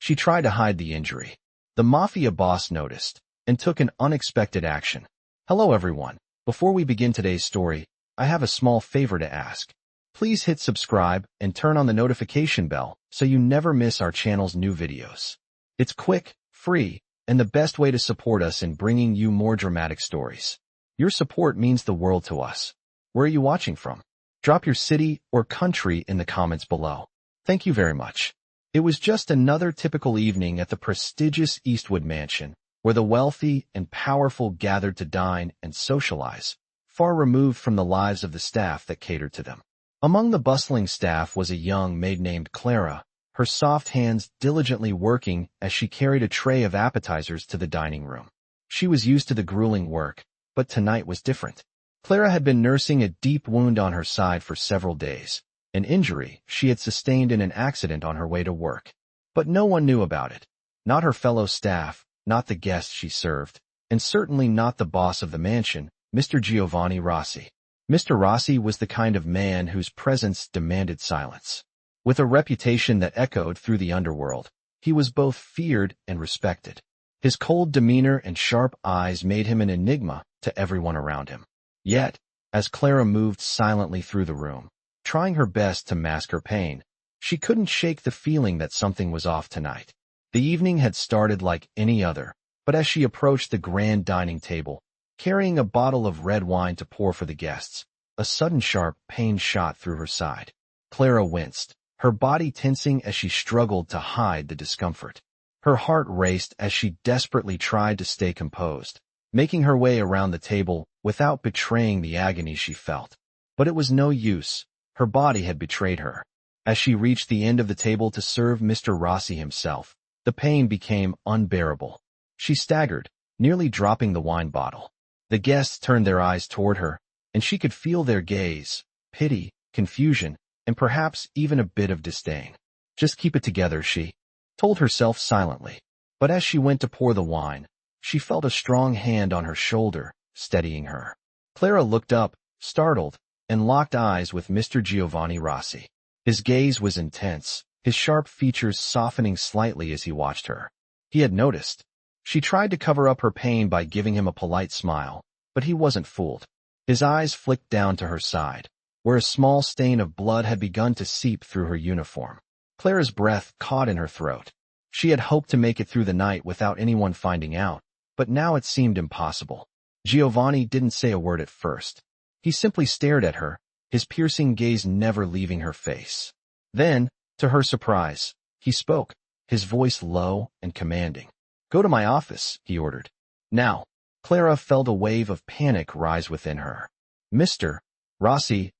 She tried to hide the injury. The Mafia boss noticed and took an unexpected action. Hello everyone. Before we begin today's story, I have a small favor to ask. Please hit subscribe and turn on the notification bell so you never miss our channel's new videos. It's quick, free, and the best way to support us in bringing you more dramatic stories. Your support means the world to us. Where are you watching from? Drop your city or country in the comments below. Thank you very much. It was just another typical evening at the prestigious Eastwood mansion, where the wealthy and powerful gathered to dine and socialize, far removed from the lives of the staff that catered to them. Among the bustling staff was a young maid named Clara, her soft hands diligently working as she carried a tray of appetizers to the dining room. She was used to the grueling work, but tonight was different. Clara had been nursing a deep wound on her side for several days, an injury she had sustained in an accident on her way to work. But no one knew about it. Not her fellow staff, not the guests she served, and certainly not the boss of the mansion, Mr. Giovanni Rossi. Mr. Rossi was the kind of man whose presence demanded silence. With a reputation that echoed through the underworld, he was both feared and respected. His cold demeanor and sharp eyes made him an enigma to everyone around him. Yet, as Clara moved silently through the room, trying her best to mask her pain, she couldn't shake the feeling that something was off tonight. The evening had started like any other, but as she approached the grand dining table, carrying a bottle of red wine to pour for the guests, a sudden sharp pain shot through her side. Clara winced, her body tensing as she struggled to hide the discomfort. Her heart raced as she desperately tried to stay composed, making her way around the table without betraying the agony she felt. But it was no use. Her body had betrayed her. As she reached the end of the table to serve Mr. Rossi himself, the pain became unbearable. She staggered, nearly dropping the wine bottle. The guests turned their eyes toward her, and she could feel their gaze, pity, confusion, and perhaps even a bit of disdain. Just keep it together, she told herself silently. But as she went to pour the wine, she felt a strong hand on her shoulder, steadying her. Clara looked up, startled, and locked eyes with Mr. Giovanni Rossi. His gaze was intense, his sharp features softening slightly as he watched her. He had noticed. She tried to cover up her pain by giving him a polite smile, but he wasn't fooled. His eyes flicked down to her side, where a small stain of blood had begun to seep through her uniform. Clara's breath caught in her throat. She had hoped to make it through the night without anyone finding out, but now it seemed impossible. Giovanni didn't say a word at first. He simply stared at her, his piercing gaze never leaving her face. Then, to her surprise, he spoke, his voice low and commanding. "Go to my office," he ordered. Now, Clara felt a wave of panic rise within her. "Mr. Rossi,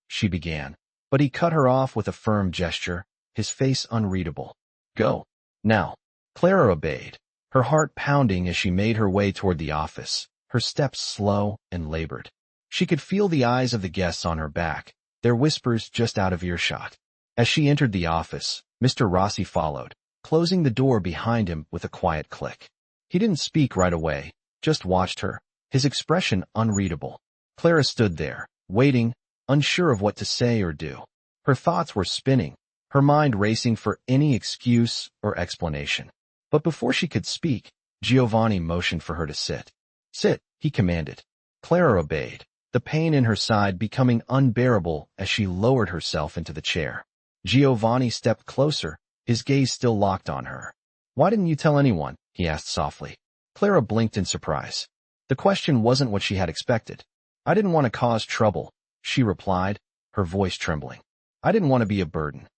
she began, but he cut her off with a firm gesture, his face unreadable. "Go. Now." Clara obeyed, her heart pounding as she made her way toward the office, her steps slow and labored. She could feel the eyes of the guests on her back, their whispers just out of earshot. As she entered the office, Mr. Rossi followed, closing the door behind him with a quiet click. He didn't speak right away, just watched her, his expression unreadable. Clara stood there, waiting, unsure of what to say or do. Her thoughts were spinning, her mind racing for any excuse or explanation. But before she could speak, Giovanni motioned for her to sit. "Sit," he commanded. Clara obeyed, the pain in her side becoming unbearable as she lowered herself into the chair. Giovanni stepped closer, his gaze still locked on her. "Why didn't you tell anyone?" he asked softly. Clara blinked in surprise. The question wasn't what she had expected. "I didn't want to cause trouble," she replied, her voice trembling. "I didn't want to be a burden."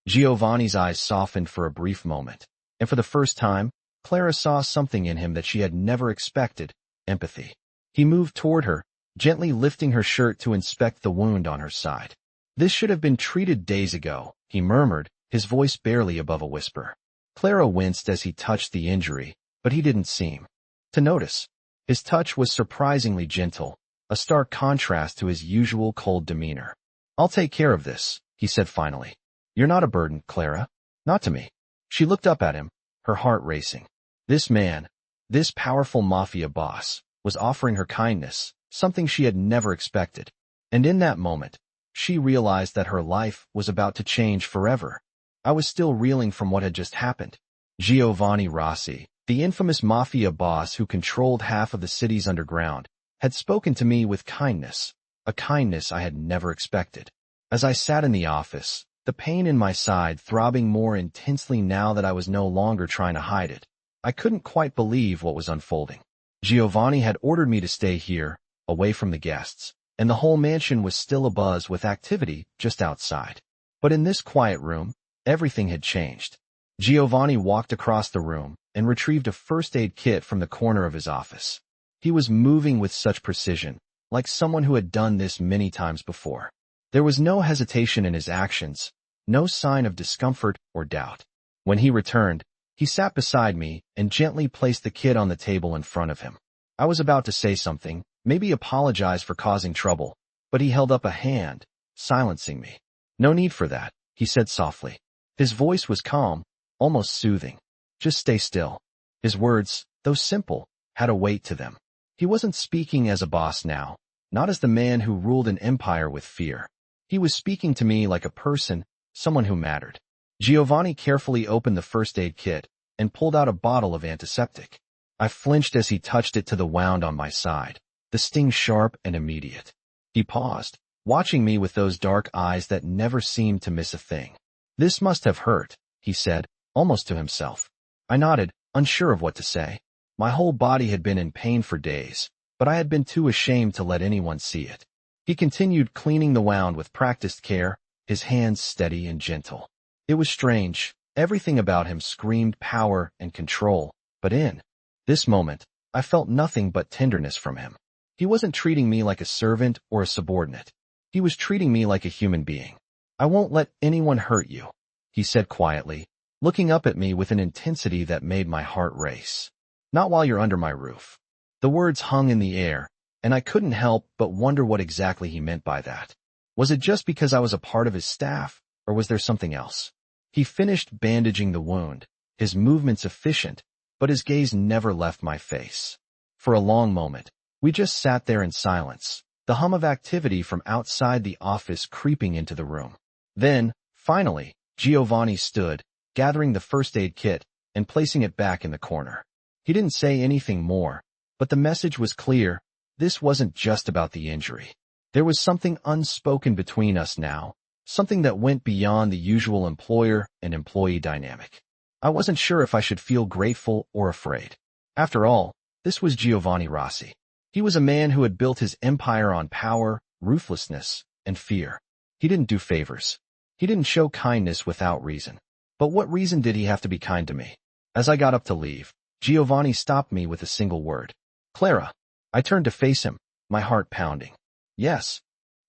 Giovanni's eyes softened for a brief moment, and for the first time, Clara saw something in him that she had never expected, empathy. He moved toward her, gently lifting her shirt to inspect the wound on her side. "This should have been treated days ago," he murmured, his voice barely above a whisper. Clara winced as he touched the injury, but he didn't seem to notice. His touch was surprisingly gentle, a stark contrast to his usual cold demeanor. "I'll take care of this," he said finally. "You're not a burden, Clara. Not to me." She looked up at him, her heart racing. This man, this powerful Mafia boss, was offering her kindness, something she had never expected. And in that moment, she realized that her life was about to change forever. "I was still reeling from what had just happened," Giovanni Rossi, the infamous mafia boss who controlled half of the city's underground, had spoken to me with kindness, a kindness I had never expected. As I sat in the office, the pain in my side throbbing more intensely now that I was no longer trying to hide it, I couldn't quite believe what was unfolding. Giovanni had ordered me to stay here, away from the guests, and the whole mansion was still abuzz with activity just outside. But in this quiet room, everything had changed. Giovanni walked across the room and retrieved a first aid kit from the corner of his office. He was moving with such precision, like someone who had done this many times before. There was no hesitation in his actions, no sign of discomfort or doubt. When he returned, he sat beside me and gently placed the kit on the table in front of him. I was about to say something, maybe apologize for causing trouble, but he held up a hand, silencing me. "No need for that," he said softly. His voice was calm, almost soothing. "Just stay still." His words, though simple, had a weight to them. He wasn't speaking as a boss now, not as the man who ruled an empire with fear. He was speaking to me like a person, someone who mattered. Giovanni carefully opened the first aid kit and pulled out a bottle of antiseptic. I flinched as he touched it to the wound on my side, the sting sharp and immediate. He paused, watching me with those dark eyes that never seemed to miss a thing. "This must have hurt," he said, almost to himself. I nodded, unsure of what to say. My whole body had been in pain for days, but I had been too ashamed to let anyone see it. He continued cleaning the wound with practiced care, his hands steady and gentle. It was strange. Everything about him screamed power and control, but in this moment, I felt nothing but tenderness from him. He wasn't treating me like a servant or a subordinate. He was treating me like a human being. "I won't let anyone hurt you," he said quietly, looking up at me with an intensity that made my heart race. "Not while you're under my roof." The words hung in the air, and I couldn't help but wonder what exactly he meant by that. Was it just because I was a part of his staff, or was there something else? He finished bandaging the wound, his movements efficient, but his gaze never left my face. For a long moment, we just sat there in silence, the hum of activity from outside the office creeping into the room. Then, finally, Giovanni stood, gathering the first aid kit and placing it back in the corner. He didn't say anything more, but the message was clear. This wasn't just about the injury. There was something unspoken between us now, something that went beyond the usual employer and employee dynamic. I wasn't sure if I should feel grateful or afraid. After all, this was Giovanni Rossi. He was a man who had built his empire on power, ruthlessness, and fear. He didn't do favors. He didn't show kindness without reason. But what reason did he have to be kind to me? As I got up to leave, Giovanni stopped me with a single word. "Clara." I turned to face him, my heart pounding. "Yes."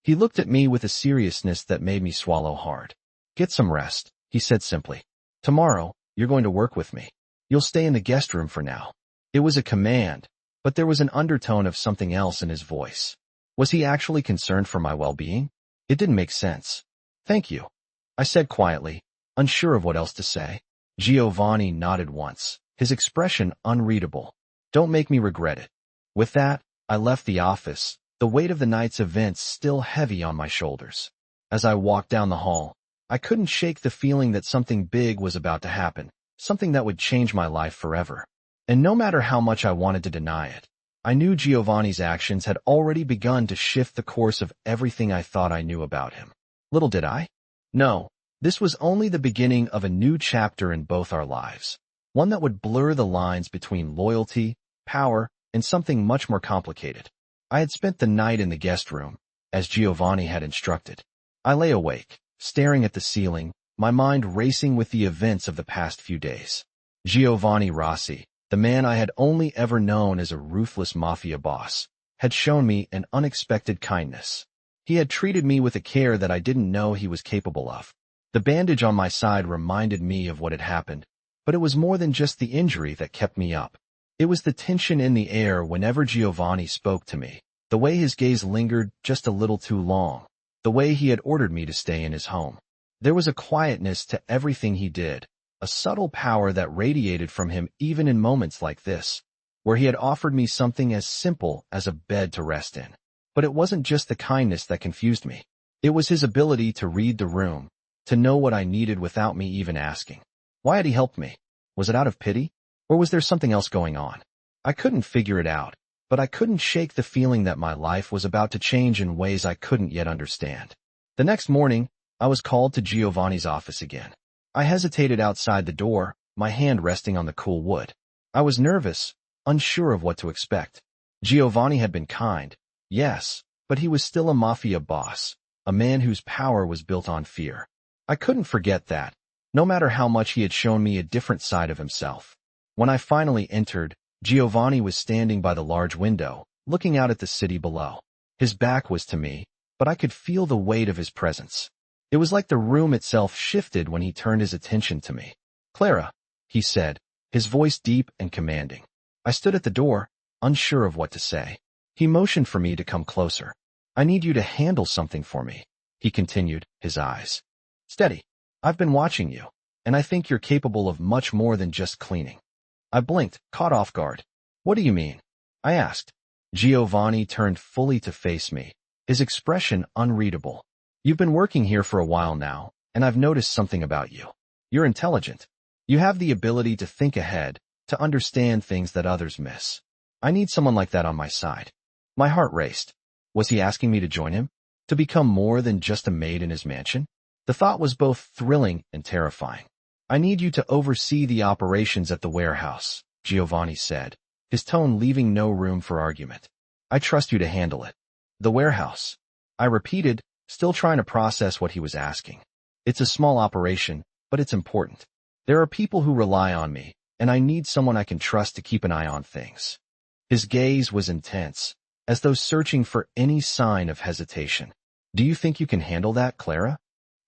He looked at me with a seriousness that made me swallow hard. "Get some rest," he said simply. "Tomorrow, you're going to work with me. You'll stay in the guest room for now." It was a command, but there was an undertone of something else in his voice. Was he actually concerned for my well-being? It didn't make sense. "Thank you," I said quietly, unsure of what else to say. Giovanni nodded once, his expression unreadable. "Don't make me regret it." With that, I left the office, the weight of the night's events still heavy on my shoulders. As I walked down the hall, I couldn't shake the feeling that something big was about to happen, something that would change my life forever. And no matter how much I wanted to deny it, I knew Giovanni's actions had already begun to shift the course of everything I thought I knew about him. Little did I know, this was only the beginning of a new chapter in both our lives, one that would blur the lines between loyalty, power, and something much more complicated. I had spent the night in the guest room, as Giovanni had instructed. I lay awake, staring at the ceiling, my mind racing with the events of the past few days. Giovanni Rossi, the man I had only ever known as a ruthless mafia boss, had shown me an unexpected kindness. He had treated me with a care that I didn't know he was capable of. The bandage on my side reminded me of what had happened, but it was more than just the injury that kept me up. It was the tension in the air whenever Giovanni spoke to me, the way his gaze lingered just a little too long, the way he had ordered me to stay in his home. There was a quietness to everything he did, a subtle power that radiated from him even in moments like this, where he had offered me something as simple as a bed to rest in. But it wasn't just the kindness that confused me. It was his ability to read the room, to know what I needed without me even asking. Why had he helped me? Was it out of pity? Or was there something else going on? I couldn't figure it out, but I couldn't shake the feeling that my life was about to change in ways I couldn't yet understand. The next morning, I was called to Giovanni's office again. I hesitated outside the door, my hand resting on the cool wood. I was nervous, unsure of what to expect. Giovanni had been kind, yes, but he was still a mafia boss, a man whose power was built on fear. I couldn't forget that, no matter how much he had shown me a different side of himself. When I finally entered, Giovanni was standing by the large window, looking out at the city below. His back was to me, but I could feel the weight of his presence. It was like the room itself shifted when he turned his attention to me. "Clara," he said, his voice deep and commanding. I stood at the door, unsure of what to say. He motioned for me to come closer. "I need you to handle something for me," he continued, his eyes steady. "I've been watching you, and I think you're capable of much more than just cleaning." I blinked, caught off guard. "What do you mean?" I asked. Giovanni turned fully to face me, his expression unreadable. "You've been working here for a while now, and I've noticed something about you. You're intelligent. You have the ability to think ahead, to understand things that others miss. I need someone like that on my side." My heart raced. Was he asking me to join him? To become more than just a maid in his mansion? The thought was both thrilling and terrifying. "I need you to oversee the operations at the warehouse," Giovanni said, his tone leaving no room for argument. "I trust you to handle it." "The warehouse," I repeated, still trying to process what he was asking. "It's a small operation, but it's important. There are people who rely on me, and I need someone I can trust to keep an eye on things." His gaze was intense, as though searching for any sign of hesitation. "Do you think you can handle that, Clara?"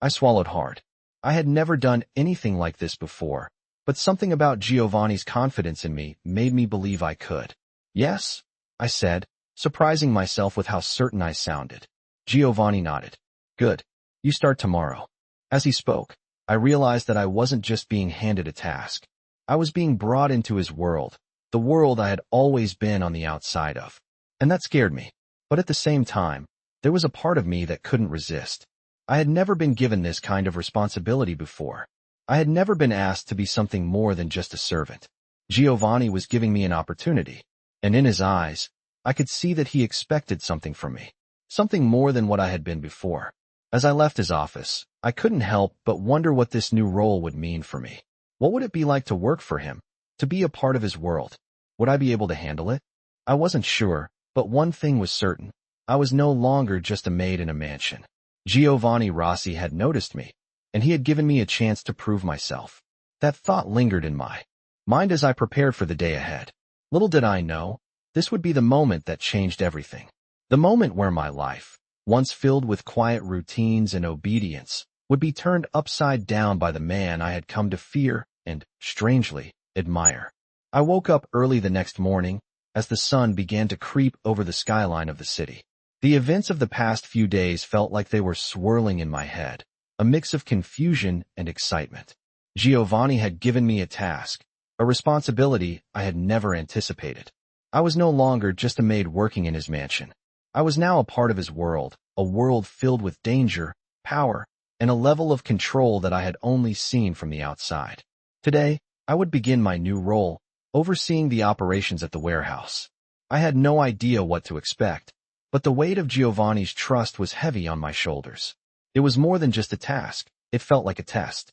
I swallowed hard. I had never done anything like this before, but something about Giovanni's confidence in me made me believe I could. "Yes," I said, surprising myself with how certain I sounded. Giovanni nodded. "Good. You start tomorrow." As he spoke, I realized that I wasn't just being handed a task. I was being brought into his world, the world I had always been on the outside of. And that scared me. But at the same time, there was a part of me that couldn't resist. I had never been given this kind of responsibility before. I had never been asked to be something more than just a servant. Giovanni was giving me an opportunity, and in his eyes, I could see that he expected something from me. Something more than what I had been before. As I left his office, I couldn't help but wonder what this new role would mean for me. What would it be like to work for him, to be a part of his world? Would I be able to handle it? I wasn't sure, but one thing was certain. I was no longer just a maid in a mansion. Giovanni Rossi had noticed me, and he had given me a chance to prove myself. That thought lingered in my mind as I prepared for the day ahead. Little did I know, this would be the moment that changed everything. The moment where my life, once filled with quiet routines and obedience, would be turned upside down by the man I had come to fear and, strangely, admire. I woke up early the next morning, as the sun began to creep over the skyline of the city. The events of the past few days felt like they were swirling in my head, a mix of confusion and excitement. Giovanni had given me a task, a responsibility I had never anticipated. I was no longer just a maid working in his mansion. I was now a part of his world, a world filled with danger, power, and a level of control that I had only seen from the outside. Today, I would begin my new role, overseeing the operations at the warehouse. I had no idea what to expect, but the weight of Giovanni's trust was heavy on my shoulders. It was more than just a task, it felt like a test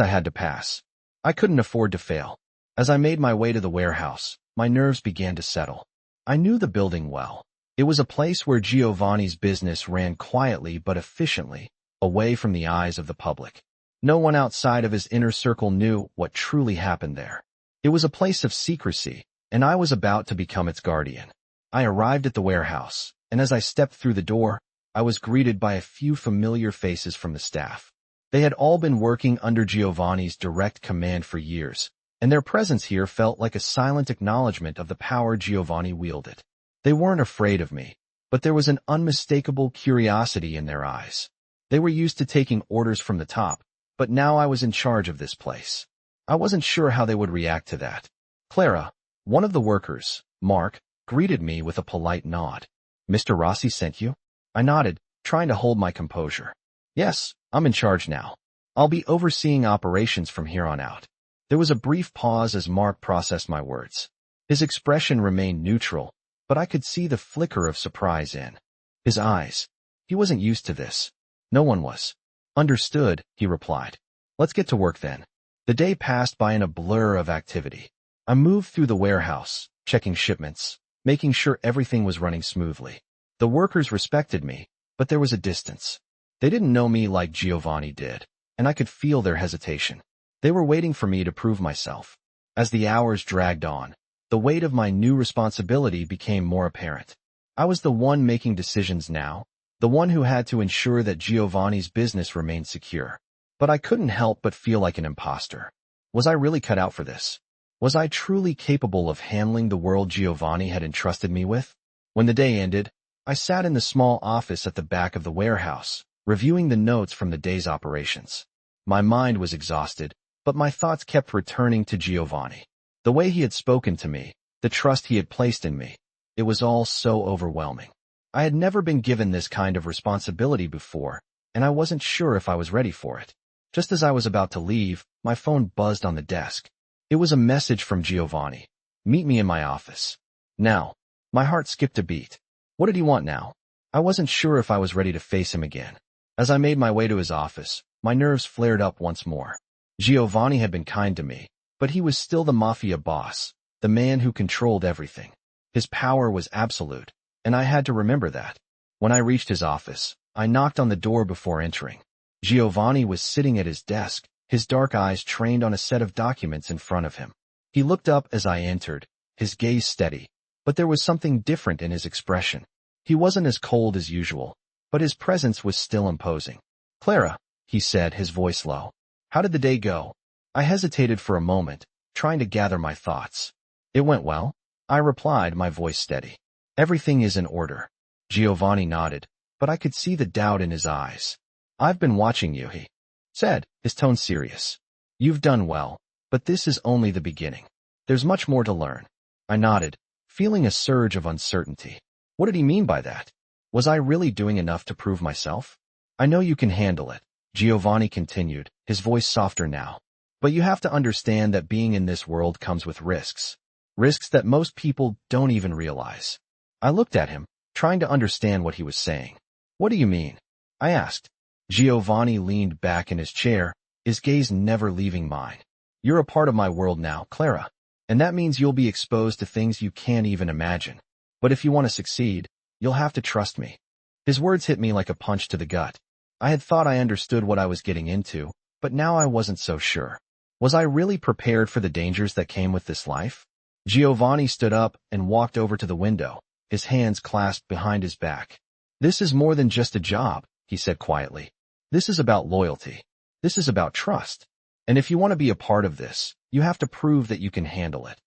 I had to pass. I couldn't afford to fail. As I made my way to the warehouse, my nerves began to settle. I knew the building well. It was a place where Giovanni's business ran quietly but efficiently, away from the eyes of the public. No one outside of his inner circle knew what truly happened there. It was a place of secrecy, and I was about to become its guardian. I arrived at the warehouse, and as I stepped through the door, I was greeted by a few familiar faces from the staff. They had all been working under Giovanni's direct command for years, and their presence here felt like a silent acknowledgement of the power Giovanni wielded. They weren't afraid of me, but there was an unmistakable curiosity in their eyes. They were used to taking orders from the top, but now I was in charge of this place. I wasn't sure how they would react to that. Clara, one of the workers, Mark, greeted me with a polite nod. "Mr. Rossi sent you?" I nodded, trying to hold my composure. "Yes, I'm in charge now. I'll be overseeing operations from here on out." There was a brief pause as Mark processed my words. His expression remained neutral, but I could see the flicker of surprise in his eyes. He wasn't used to this. No one was. Understood, he replied. Let's get to work then. The day passed by in a blur of activity. I moved through the warehouse, checking shipments, making sure everything was running smoothly. The workers respected me, but there was a distance. They didn't know me like Giovanni did, and I could feel their hesitation. They were waiting for me to prove myself. As the hours dragged on, the weight of my new responsibility became more apparent. I was the one making decisions now, the one who had to ensure that Giovanni's business remained secure. But I couldn't help but feel like an imposter. Was I really cut out for this? Was I truly capable of handling the world Giovanni had entrusted me with? When the day ended, I sat in the small office at the back of the warehouse, reviewing the notes from the day's operations. My mind was exhausted, but my thoughts kept returning to Giovanni. The way he had spoken to me, the trust he had placed in me, it was all so overwhelming. I had never been given this kind of responsibility before, and I wasn't sure if I was ready for it. Just as I was about to leave, my phone buzzed on the desk. It was a message from Giovanni. Meet me in my office. Now. My heart skipped a beat. What did he want now? I wasn't sure if I was ready to face him again. As I made my way to his office, my nerves flared up once more. Giovanni had been kind to me, but he was still the Mafia boss, the man who controlled everything. His power was absolute, and I had to remember that. When I reached his office, I knocked on the door before entering. Giovanni was sitting at his desk, his dark eyes trained on a set of documents in front of him. He looked up as I entered, his gaze steady, but there was something different in his expression. He wasn't as cold as usual, but his presence was still imposing. Clara, he said, his voice low. How did the day go? I hesitated for a moment, trying to gather my thoughts. It went well, I replied, my voice steady. Everything is in order. Giovanni nodded, but I could see the doubt in his eyes. I've been watching you, he said, his tone serious. You've done well, but this is only the beginning. There's much more to learn. I nodded, feeling a surge of uncertainty. What did he mean by that? Was I really doing enough to prove myself? I know you can handle it, Giovanni continued, his voice softer now. But you have to understand that being in this world comes with risks. Risks that most people don't even realize. I looked at him, trying to understand what he was saying. What do you mean? I asked. Giovanni leaned back in his chair, his gaze never leaving mine. You're a part of my world now, Clara, and that means you'll be exposed to things you can't even imagine. But if you want to succeed, you'll have to trust me. His words hit me like a punch to the gut. I had thought I understood what I was getting into, but now I wasn't so sure. Was I really prepared for the dangers that came with this life? Giovanni stood up and walked over to the window, his hands clasped behind his back. This is more than just a job, he said quietly. This is about loyalty. This is about trust. And if you want to be a part of this, you have to prove that you can handle it.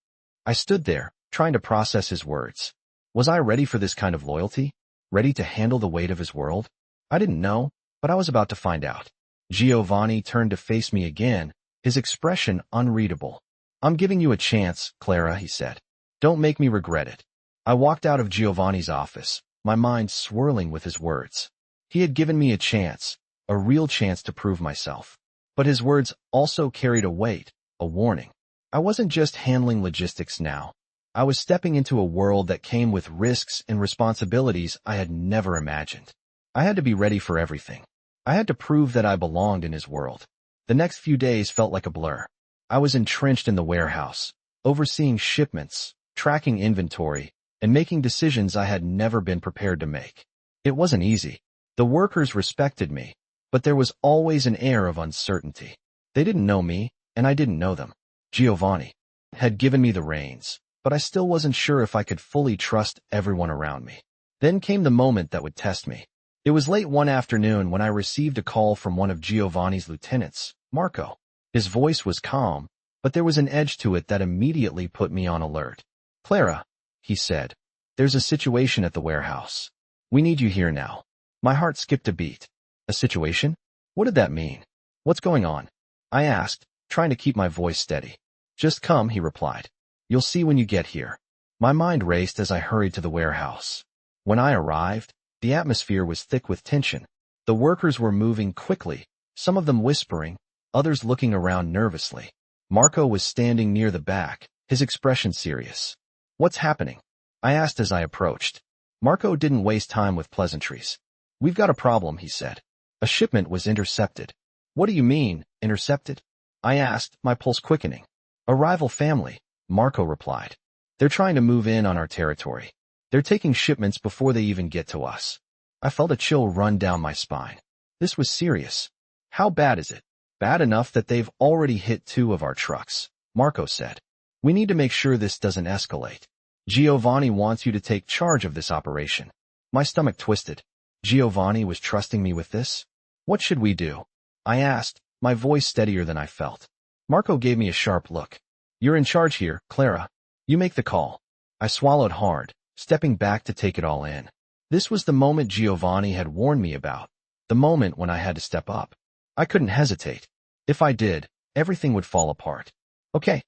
I stood there, trying to process his words. Was I ready for this kind of loyalty? Ready to handle the weight of his world? I didn't know, but I was about to find out. Giovanni turned to face me again, his expression unreadable. I'm giving you a chance, Clara, he said. Don't make me regret it. I walked out of Giovanni's office, my mind swirling with his words. He had given me a chance, a real chance to prove myself. But his words also carried a weight, a warning. I wasn't just handling logistics now. I was stepping into a world that came with risks and responsibilities I had never imagined. I had to be ready for everything. I had to prove that I belonged in his world. The next few days felt like a blur. I was entrenched in the warehouse, overseeing shipments, tracking inventory, and making decisions I had never been prepared to make. It wasn't easy. The workers respected me, but there was always an air of uncertainty. They didn't know me, and I didn't know them. Giovanni had given me the reins, but I still wasn't sure if I could fully trust everyone around me. Then came the moment that would test me. It was late one afternoon when I received a call from one of Giovanni's lieutenants, Rocco. His voice was calm, but there was an edge to it that immediately put me on alert. Clara, he said, there's a situation at the warehouse. We need you here now. My heart skipped a beat. A situation? What did that mean? What's going on? I asked, trying to keep my voice steady. Just come, he replied. You'll see when you get here. My mind raced as I hurried to the warehouse. When I arrived, the atmosphere was thick with tension. The workers were moving quickly, some of them whispering, others looking around nervously. Marco was standing near the back, his expression serious. "What's happening?" I asked as I approached. Marco didn't waste time with pleasantries. "We've got a problem," he said. "A shipment was intercepted." "What do you mean, intercepted?" I asked, my pulse quickening. "A rival family," Marco replied. "They're trying to move in on our territory. They're taking shipments before they even get to us." I felt a chill run down my spine. This was serious. "How bad is it?" "Bad enough that they've already hit 2 of our trucks," Marco said. "We need to make sure this doesn't escalate. Giovanni wants you to take charge of this operation." My stomach twisted. Giovanni was trusting me with this? "What should we do?" I asked, my voice steadier than I felt. Marco gave me a sharp look. "You're in charge here, Clara. You make the call." I swallowed hard, stepping back to take it all in. This was the moment Giovanni had warned me about, the moment when I had to step up. I couldn't hesitate. If I did, everything would fall apart. "Okay,"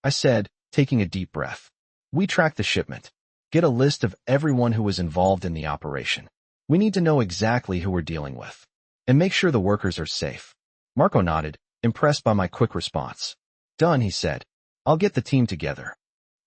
I said, taking a deep breath. "We track the shipment. Get a list of everyone who was involved in the operation. We need to know exactly who we're dealing with. And make sure the workers are safe." Marco nodded, impressed by my quick response. "Done," he said. "I'll get the team together."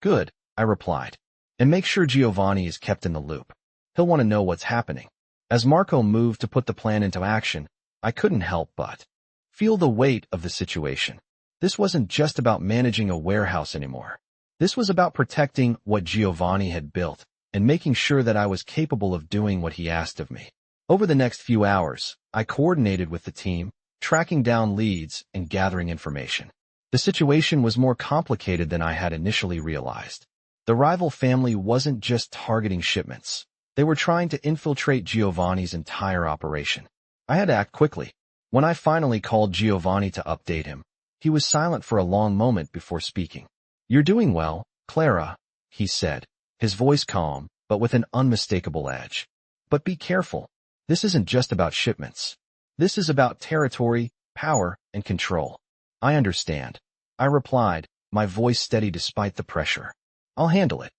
"Good," I replied. "And make sure Giovanni is kept in the loop. He'll want to know what's happening." As Marco moved to put the plan into action, I couldn't help but feel the weight of the situation. This wasn't just about managing a warehouse anymore. This was about protecting what Giovanni had built and making sure that I was capable of doing what he asked of me. Over the next few hours, I coordinated with the team, tracking down leads and gathering information. The situation was more complicated than I had initially realized. The rival family wasn't just targeting shipments. They were trying to infiltrate Giovanni's entire operation. I had to act quickly. When I finally called Giovanni to update him, he was silent for a long moment before speaking. "You're doing well, Clara," he said, his voice calm, but with an unmistakable edge. "But be careful. This isn't just about shipments. This is about territory, power, and control." "I understand," I replied, my voice steady despite the pressure. "I'll handle it."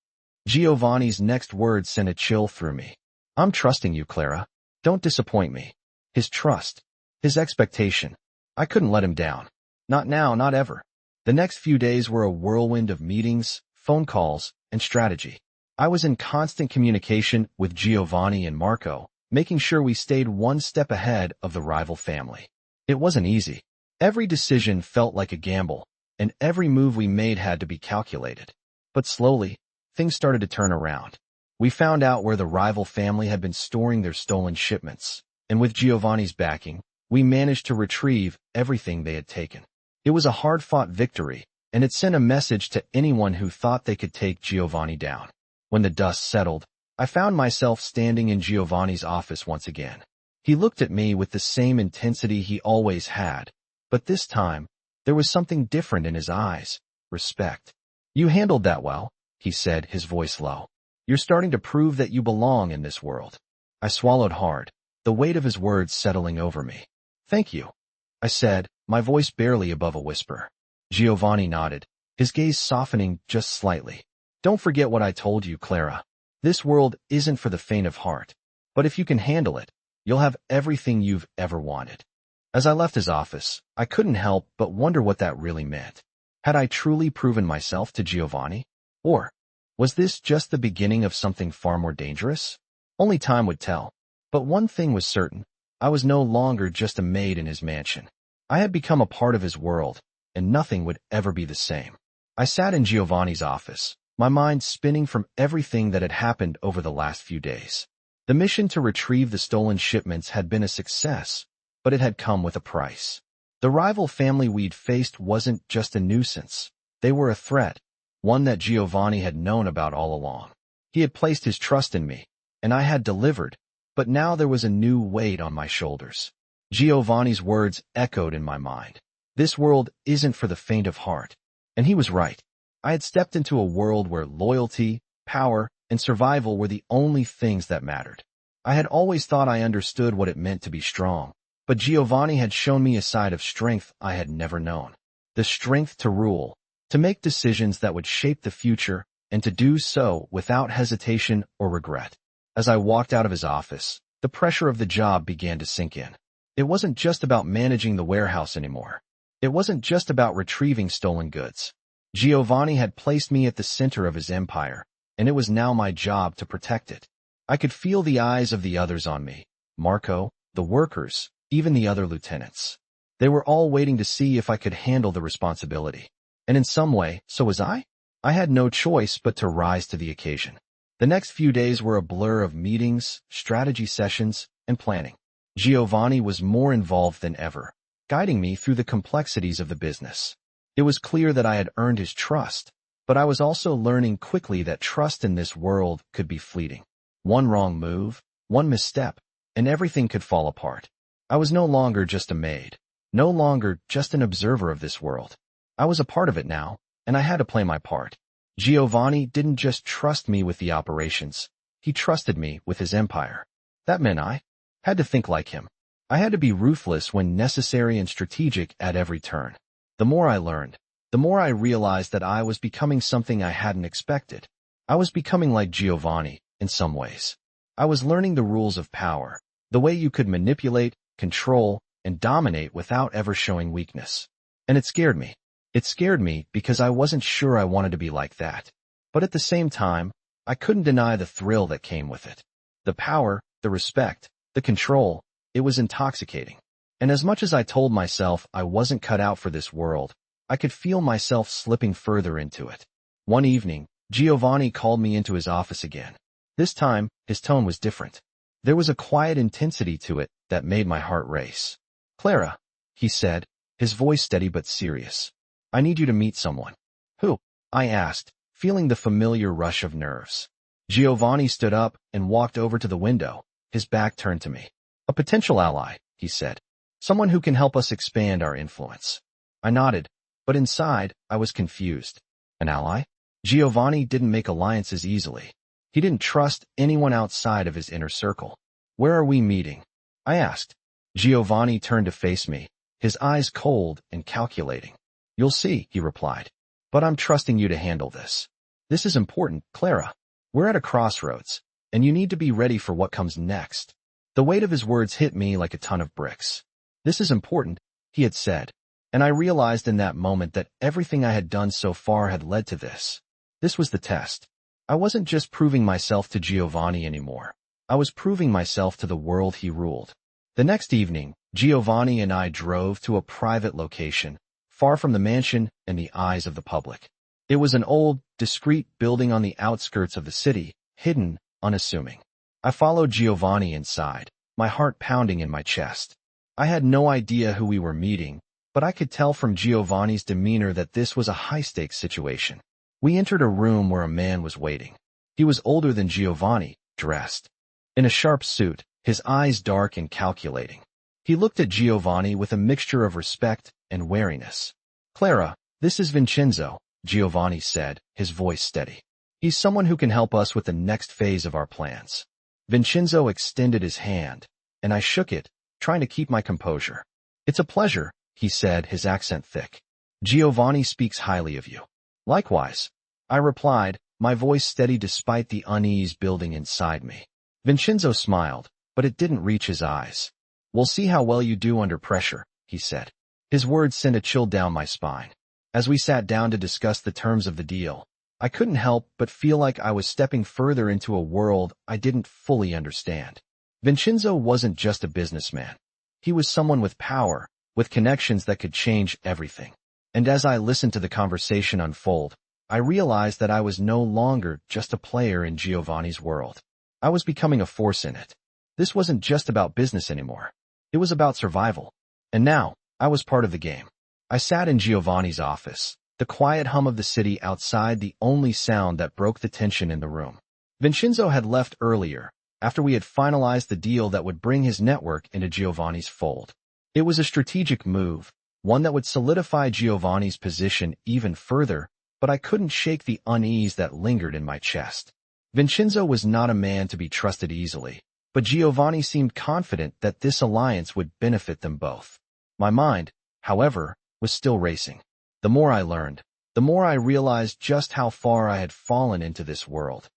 Giovanni's next words sent a chill through me. "I'm trusting you, Clara. Don't disappoint me." His trust. His expectation. I couldn't let him down. Not now, not ever. The next few days were a whirlwind of meetings, phone calls, and strategy. I was in constant communication with Giovanni and Marco, making sure we stayed one step ahead of the rival family. It wasn't easy. Every decision felt like a gamble, and every move we made had to be calculated. But slowly, things started to turn around. We found out where the rival family had been storing their stolen shipments, and with Giovanni's backing, we managed to retrieve everything they had taken. It was a hard-fought victory, and it sent a message to anyone who thought they could take Giovanni down. When the dust settled, I found myself standing in Giovanni's office once again. He looked at me with the same intensity he always had, but this time, there was something different in his eyes. Respect. "You handled that well," he said, his voice low. "You're starting to prove that you belong in this world." I swallowed hard, the weight of his words settling over me. "Thank you," I said, my voice barely above a whisper. Giovanni nodded, his gaze softening just slightly. "Don't forget what I told you, Clara. This world isn't for the faint of heart, but if you can handle it, you'll have everything you've ever wanted." As I left his office, I couldn't help but wonder what that really meant. Had I truly proven myself to Giovanni? Or was this just the beginning of something far more dangerous? Only time would tell. But one thing was certain. I was no longer just a maid in his mansion. I had become a part of his world, and nothing would ever be the same. I sat in Giovanni's office, my mind spinning from everything that had happened over the last few days. The mission to retrieve the stolen shipments had been a success, but it had come with a price. The rival family we'd faced wasn't just a nuisance. They were a threat, one that Giovanni had known about all along. He had placed his trust in me, and I had delivered, but now there was a new weight on my shoulders. Giovanni's words echoed in my mind. This world isn't for the faint of heart. And he was right. I had stepped into a world where loyalty, power, and survival were the only things that mattered. I had always thought I understood what it meant to be strong, but Giovanni had shown me a side of strength I had never known. The strength to rule, to make decisions that would shape the future, and to do so without hesitation or regret. As I walked out of his office, the pressure of the job began to sink in. It wasn't just about managing the warehouse anymore. It wasn't just about retrieving stolen goods. Giovanni had placed me at the center of his empire, and it was now my job to protect it. I could feel the eyes of the others on me. Marco, the workers, even the other lieutenants. They were all waiting to see if I could handle the responsibility. And in some way, so was I. I had no choice but to rise to the occasion. The next few days were a blur of meetings, strategy sessions, and planning. Giovanni was more involved than ever, guiding me through the complexities of the business. It was clear that I had earned his trust, but I was also learning quickly that trust in this world could be fleeting. One wrong move, one misstep, and everything could fall apart. I was no longer just a maid, no longer just an observer of this world. I was a part of it now, and I had to play my part. Giovanni didn't just trust me with the operations, he trusted me with his empire. That meant I had to think like him. I had to be ruthless when necessary and strategic at every turn. The more I learned, the more I realized that I was becoming something I hadn't expected. I was becoming like Giovanni, in some ways. I was learning the rules of power, the way you could manipulate, control, and dominate without ever showing weakness. And it scared me. It scared me because I wasn't sure I wanted to be like that. But at the same time, I couldn't deny the thrill that came with it. The power, the respect, the control, it was intoxicating. And as much as I told myself I wasn't cut out for this world, I could feel myself slipping further into it. One evening, Giovanni called me into his office again. This time, his tone was different. There was a quiet intensity to it that made my heart race. "Clara," he said, his voice steady but serious. "I need you to meet someone." "Who?" I asked, feeling the familiar rush of nerves. Giovanni stood up and walked over to the window, his back turned to me. "A potential ally," he said. "Someone who can help us expand our influence." I nodded, but inside, I was confused. An ally? Giovanni didn't make alliances easily. He didn't trust anyone outside of his inner circle. "Where are we meeting?" I asked. Giovanni turned to face me, his eyes cold and calculating. "You'll see," he replied. "But I'm trusting you to handle this. This is important, Clara. We're at a crossroads, and you need to be ready for what comes next." The weight of his words hit me like a ton of bricks. "This is important," he had said, and I realized in that moment that everything I had done so far had led to this. This was the test. I wasn't just proving myself to Giovanni anymore. I was proving myself to the world he ruled. The next evening, Giovanni and I drove to a private location, far from the mansion and the eyes of the public. It was an old, discreet building on the outskirts of the city, hidden, unassuming. I followed Giovanni inside, my heart pounding in my chest. I had no idea who we were meeting, but I could tell from Giovanni's demeanor that this was a high-stakes situation. We entered a room where a man was waiting. He was older than Giovanni, dressed in a sharp suit, his eyes dark and calculating. He looked at Giovanni with a mixture of respect and wariness. "Clara, this is Vincenzo," Giovanni said, his voice steady. "He's someone who can help us with the next phase of our plans." Vincenzo extended his hand, and I shook it, trying to keep my composure. "It's a pleasure," he said, his accent thick. "Giovanni speaks highly of you." "Likewise," I replied, my voice steady despite the unease building inside me. Vincenzo smiled, but it didn't reach his eyes. "We'll see how well you do under pressure," he said. His words sent a chill down my spine. As we sat down to discuss the terms of the deal, I couldn't help but feel like I was stepping further into a world I didn't fully understand. Vincenzo wasn't just a businessman. He was someone with power, with connections that could change everything. And as I listened to the conversation unfold, I realized that I was no longer just a player in Giovanni's world. I was becoming a force in it. This wasn't just about business anymore. It was about survival. And now, I was part of the game. I sat in Giovanni's office, the quiet hum of the city outside the only sound that broke the tension in the room. Vincenzo had left earlier, after we had finalized the deal that would bring his network into Giovanni's fold. It was a strategic move, one that would solidify Giovanni's position even further, but I couldn't shake the unease that lingered in my chest. Vincenzo was not a man to be trusted easily, but Giovanni seemed confident that this alliance would benefit them both. My mind, however, was still racing. The more I learned, the more I realized just how far I had fallen into this world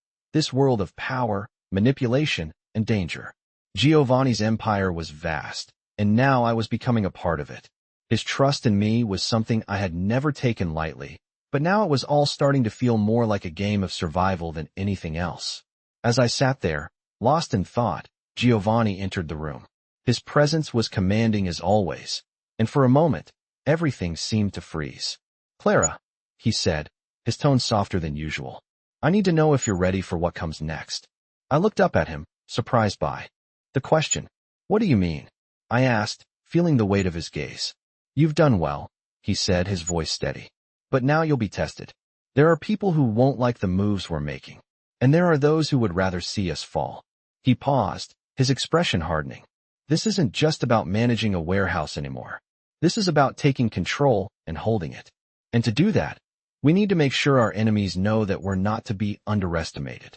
of power, manipulation, and danger. Giovanni's empire was vast, and now I was becoming a part of it. His trust in me was something I had never taken lightly, but now it was all starting to feel more like a game of survival than anything else. As I sat there, lost in thought, Giovanni entered the room. His presence was commanding as always, and for a moment, everything seemed to freeze. "Clara," he said, his tone softer than usual. "I need to know if you're ready for what comes next." I looked up at him, surprised by the question. "What do you mean?" I asked, feeling the weight of his gaze. "You've done well," he said, his voice steady. "But now you'll be tested. There are people who won't like the moves we're making, and there are those who would rather see us fall." He paused, his expression hardening. "This isn't just about managing a warehouse anymore. This is about taking control and holding it. And to do that, we need to make sure our enemies know that we're not to be underestimated."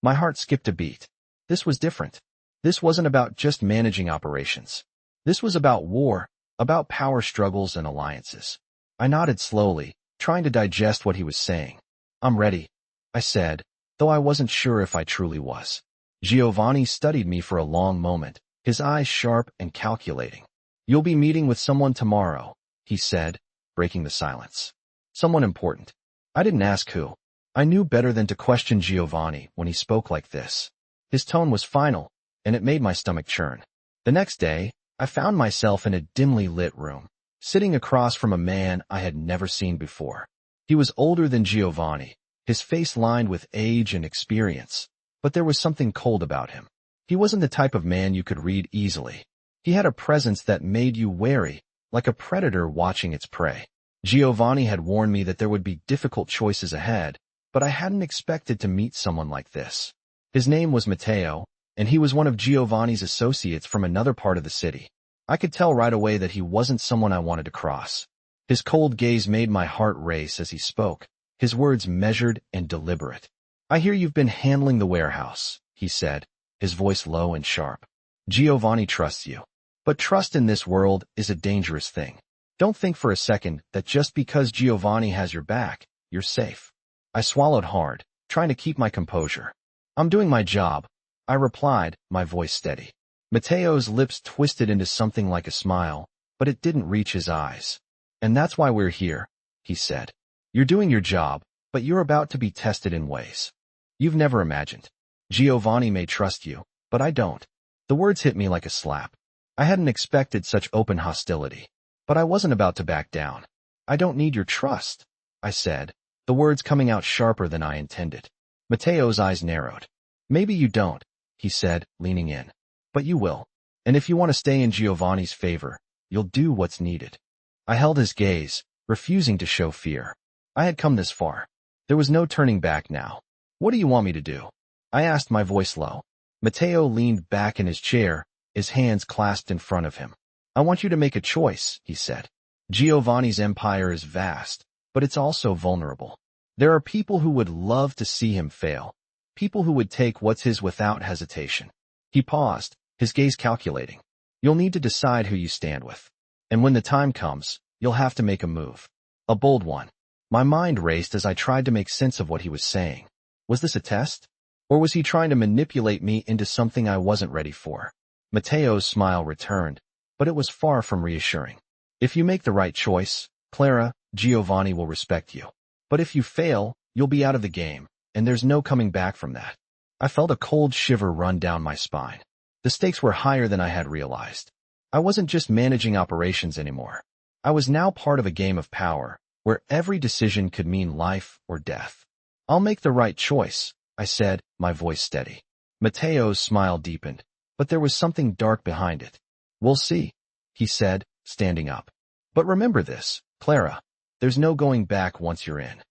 My heart skipped a beat. This was different. This wasn't about just managing operations. This was about war, about power struggles and alliances. I nodded slowly, trying to digest what he was saying. "I'm ready," I said, though I wasn't sure if I truly was. Giovanni studied me for a long moment, his eyes sharp and calculating. "You'll be meeting with someone tomorrow," he said, breaking the silence. "Someone important." I didn't ask who. I knew better than to question Giovanni when he spoke like this. His tone was final, and it made my stomach churn. The next day, I found myself in a dimly lit room, sitting across from a man I had never seen before. He was older than Giovanni, his face lined with age and experience, but there was something cold about him. He wasn't the type of man you could read easily. He had a presence that made you wary, like a predator watching its prey. Giovanni had warned me that there would be difficult choices ahead, but I hadn't expected to meet someone like this. His name was Matteo, and he was one of Giovanni's associates from another part of the city. I could tell right away that he wasn't someone I wanted to cross. His cold gaze made my heart race as he spoke, his words measured and deliberate. "I hear you've been handling the warehouse," he said, his voice low and sharp. "Giovanni trusts you. But trust in this world is a dangerous thing. Don't think for a second that just because Giovanni has your back, you're safe." I swallowed hard, trying to keep my composure. "I'm doing my job," I replied, my voice steady. Matteo's lips twisted into something like a smile, but it didn't reach his eyes. "And that's why we're here," he said. "You're doing your job, but you're about to be tested in ways you've never imagined. Giovanni may trust you, but I don't." The words hit me like a slap. I hadn't expected such open hostility, but I wasn't about to back down. "I don't need your trust," I said, the words coming out sharper than I intended. Matteo's eyes narrowed. "Maybe you don't," he said, leaning in. "But you will. And if you want to stay in Giovanni's favor, you'll do what's needed." I held his gaze, refusing to show fear. I had come this far. There was no turning back now. "What do you want me to do?" I asked, my voice low. Matteo leaned back in his chair, his hands clasped in front of him. "I want you to make a choice," he said. "Giovanni's empire is vast, but it's also vulnerable. There are people who would love to see him fail, people who would take what's his without hesitation." He paused, his gaze calculating. "You'll need to decide who you stand with. And when the time comes, you'll have to make a move. A bold one." My mind raced as I tried to make sense of what he was saying. Was this a test? Or was he trying to manipulate me into something I wasn't ready for? Matteo's smile returned, but it was far from reassuring. "If you make the right choice, Clara, Giovanni will respect you. But if you fail, you'll be out of the game, and there's no coming back from that." I felt a cold shiver run down my spine. The stakes were higher than I had realized. I wasn't just managing operations anymore. I was now part of a game of power, where every decision could mean life or death. "I'll make the right choice," I said, my voice steady. Matteo's smile deepened, but there was something dark behind it. "We'll see," he said, standing up. "But remember this, Clara. There's no going back once you're in."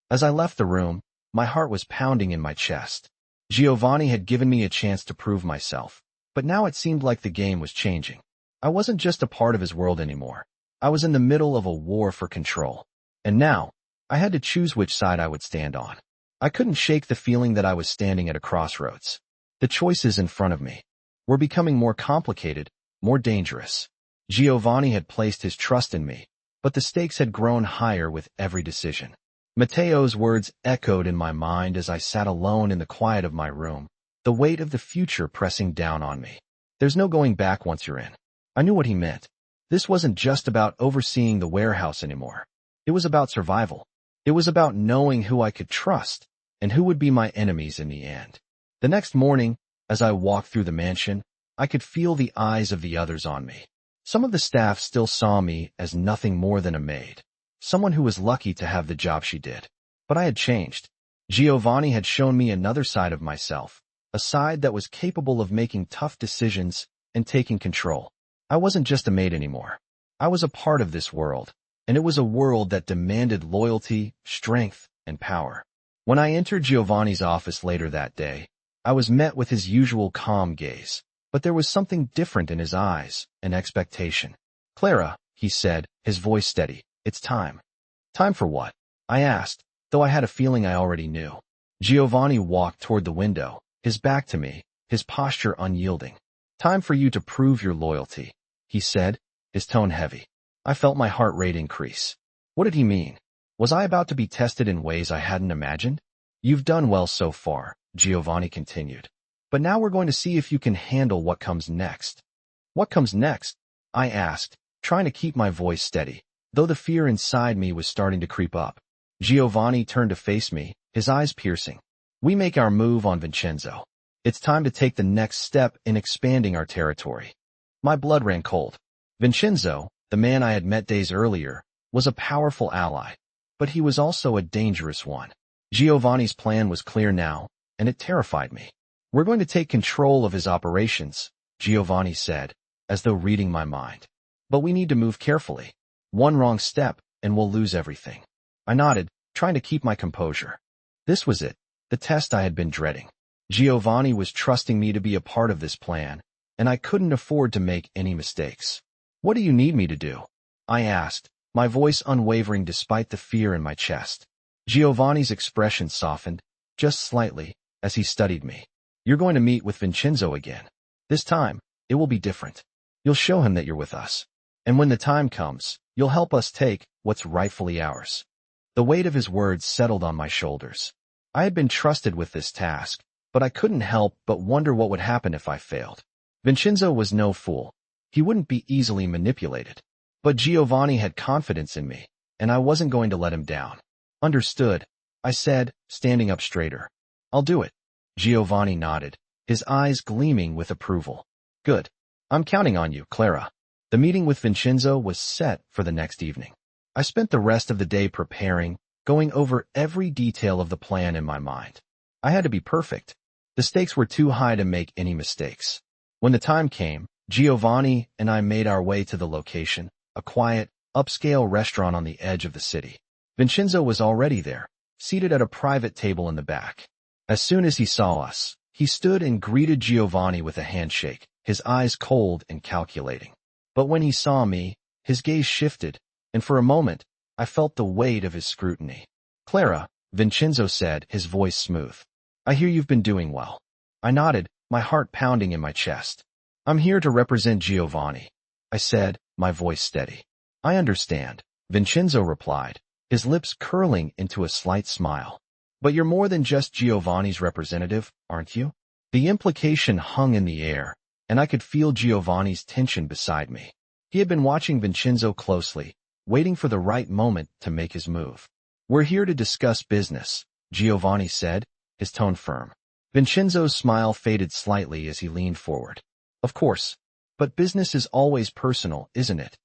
As I left the room, my heart was pounding in my chest. Giovanni had given me a chance to prove myself, but now it seemed like the game was changing. I wasn't just a part of his world anymore. I was in the middle of a war for control. And now, I had to choose which side I would stand on. I couldn't shake the feeling that I was standing at a crossroads. The choices in front of me were becoming more complicated, more dangerous. Giovanni had placed his trust in me, but the stakes had grown higher with every decision. Matteo's words echoed in my mind as I sat alone in the quiet of my room, the weight of the future pressing down on me. "There's no going back once you're in." I knew what he meant. This wasn't just about overseeing the warehouse anymore. It was about survival. It was about knowing who I could trust and who would be my enemies in the end. The next morning, as I walked through the mansion, I could feel the eyes of the others on me. Some of the staff still saw me as nothing more than a maid, someone who was lucky to have the job she did. But I had changed. Giovanni had shown me another side of myself, a side that was capable of making tough decisions and taking control. I wasn't just a maid anymore. I was a part of this world, and it was a world that demanded loyalty, strength, and power. When I entered Giovanni's office later that day, I was met with his usual calm gaze, but there was something different in his eyes, an expectation. "Clara," he said, his voice steady, "it's time." "Time for what?" I asked, though I had a feeling I already knew. Giovanni walked toward the window, his back to me, his posture unyielding. "Time for you to prove your loyalty," he said, his tone heavy. I felt my heart rate increase. What did he mean? Was I about to be tested in ways I hadn't imagined? "You've done well so far," Giovanni continued. "But now we're going to see if you can handle what comes next." "What comes next?" I asked, trying to keep my voice steady, though the fear inside me was starting to creep up. Giovanni turned to face me, his eyes piercing. "We make our move on Vincenzo. It's time to take the next step in expanding our territory." My blood ran cold. Vincenzo, the man I had met days earlier, was a powerful ally, but he was also a dangerous one. Giovanni's plan was clear now, and it terrified me. "We're going to take control of his operations," Giovanni said, as though reading my mind. "But we need to move carefully. One wrong step, and we'll lose everything." I nodded, trying to keep my composure. This was it, the test I had been dreading. Giovanni was trusting me to be a part of this plan, and I couldn't afford to make any mistakes. "What do you need me to do?" I asked, my voice unwavering despite the fear in my chest. Giovanni's expression softened, just slightly, as he studied me. "You're going to meet with Vincenzo again. This time, it will be different. You'll show him that you're with us. And when the time comes, you'll help us take what's rightfully ours." The weight of his words settled on my shoulders. I had been trusted with this task, but I couldn't help but wonder what would happen if I failed. Vincenzo was no fool. He wouldn't be easily manipulated. But Giovanni had confidence in me, and I wasn't going to let him down. "Understood," I said, standing up straighter. "I'll do it." Giovanni nodded, his eyes gleaming with approval. "Good. I'm counting on you, Clara." The meeting with Vincenzo was set for the next evening. I spent the rest of the day preparing, going over every detail of the plan in my mind. I had to be perfect. The stakes were too high to make any mistakes. When the time came, Giovanni and I made our way to the location, a quiet, upscale restaurant on the edge of the city. Vincenzo was already there, seated at a private table in the back. As soon as he saw us, he stood and greeted Giovanni with a handshake, his eyes cold and calculating. But when he saw me, his gaze shifted, and for a moment, I felt the weight of his scrutiny. "Clara," Vincenzo said, his voice smooth. "I hear you've been doing well." I nodded, my heart pounding in my chest. "I'm here to represent Giovanni," I said, my voice steady. "I understand," Vincenzo replied, his lips curling into a slight smile. "But you're more than just Giovanni's representative, aren't you?" The implication hung in the air, and I could feel Giovanni's tension beside me. He had been watching Vincenzo closely, waiting for the right moment to make his move. "We're here to discuss business," Giovanni said, his tone firm. Vincenzo's smile faded slightly as he leaned forward. "Of course. But business is always personal, isn't it?"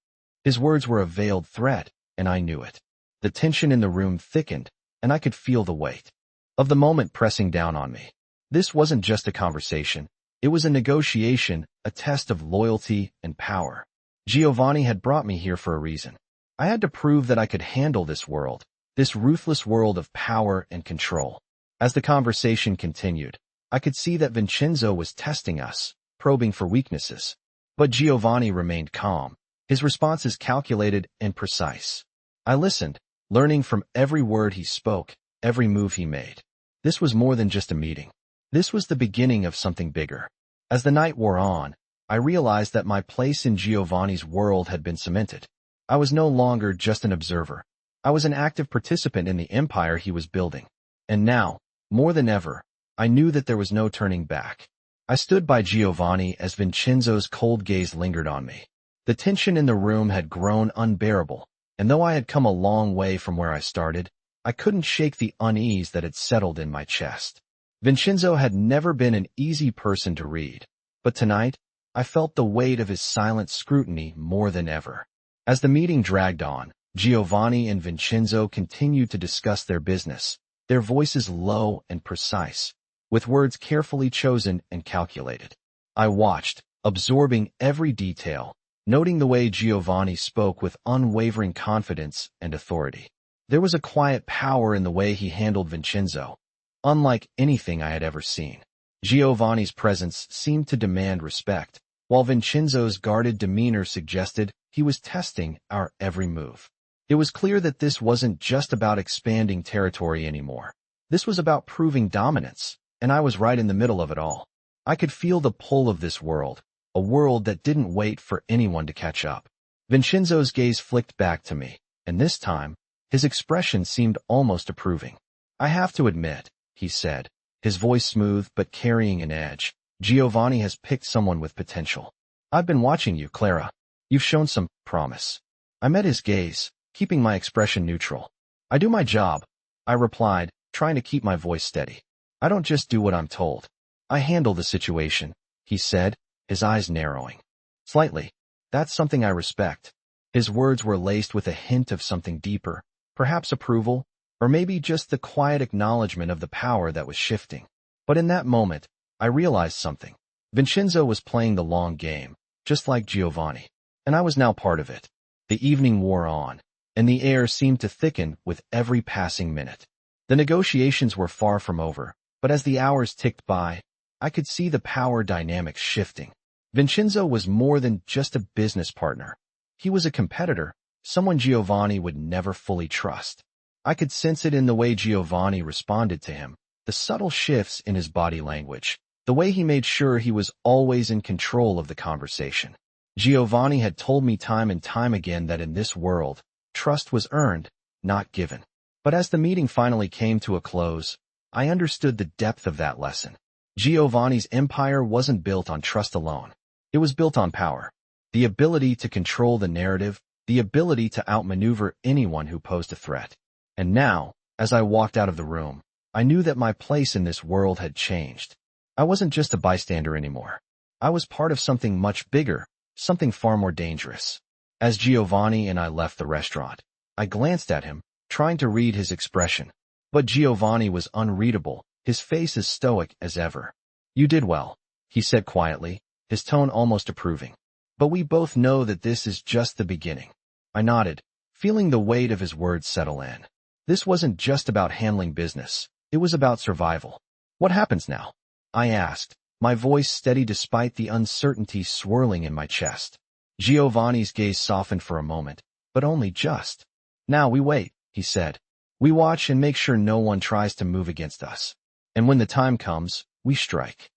His words were a veiled threat, and I knew it. The tension in the room thickened, and I could feel the weight of the moment pressing down on me. This wasn't just a conversation. It was a negotiation, a test of loyalty and power. Giovanni had brought me here for a reason. I had to prove that I could handle this world, this ruthless world of power and control. As the conversation continued, I could see that Vincenzo was testing us, probing for weaknesses. But Giovanni remained calm, his responses calculated and precise. I listened, learning from every word he spoke, every move he made. This was more than just a meeting. This was the beginning of something bigger. As the night wore on, I realized that my place in Giovanni's world had been cemented. I was no longer just an observer. I was an active participant in the empire he was building. And now, more than ever, I knew that there was no turning back. I stood by Giovanni as Vincenzo's cold gaze lingered on me. The tension in the room had grown unbearable, and though I had come a long way from where I started, I couldn't shake the unease that had settled in my chest. Vincenzo had never been an easy person to read, but tonight, I felt the weight of his silent scrutiny more than ever. As the meeting dragged on, Giovanni and Vincenzo continued to discuss their business, their voices low and precise, with words carefully chosen and calculated. I watched, absorbing every detail, noting the way Giovanni spoke with unwavering confidence and authority. There was a quiet power in the way he handled Vincenzo, unlike anything I had ever seen. Giovanni's presence seemed to demand respect, while Vincenzo's guarded demeanor suggested he was testing our every move. It was clear that this wasn't just about expanding territory anymore. This was about proving dominance, and I was right in the middle of it all. I could feel the pull of this world, a world that didn't wait for anyone to catch up. Vincenzo's gaze flicked back to me, and this time, his expression seemed almost approving. "I have to admit," he said, his voice smooth but carrying an edge, "Giovanni has picked someone with potential. I've been watching you, Clara. You've shown some promise." I met his gaze, keeping my expression neutral. "I do my job," I replied, trying to keep my voice steady. "I don't just do what I'm told. I handle the situation," he said, his eyes narrowing. "Slightly. That's something I respect." His words were laced with a hint of something deeper, perhaps approval, or maybe just the quiet acknowledgement of the power that was shifting. But in that moment, I realized something. Vincenzo was playing the long game, just like Giovanni, and I was now part of it. The evening wore on, and the air seemed to thicken with every passing minute. The negotiations were far from over, but as the hours ticked by, I could see the power dynamics shifting. Vincenzo was more than just a business partner. He was a competitor, someone Giovanni would never fully trust. I could sense it in the way Giovanni responded to him, the subtle shifts in his body language, the way he made sure he was always in control of the conversation. Giovanni had told me time and time again that in this world, trust was earned, not given. But as the meeting finally came to a close, I understood the depth of that lesson. Giovanni's empire wasn't built on trust alone. It was built on power. The ability to control the narrative, the ability to outmaneuver anyone who posed a threat. And now, as I walked out of the room, I knew that my place in this world had changed. I wasn't just a bystander anymore. I was part of something much bigger, something far more dangerous. As Giovanni and I left the restaurant, I glanced at him, trying to read his expression. But Giovanni was unreadable, his face as stoic as ever. "You did well," he said quietly, his tone almost approving. "But we both know that this is just the beginning." I nodded, feeling the weight of his words settle in. This wasn't just about handling business. It was about survival. "What happens now?" I asked, my voice steady despite the uncertainty swirling in my chest. Giovanni's gaze softened for a moment, but only just. "Now we wait," he said. "We watch and make sure no one tries to move against us. And when the time comes, we strike."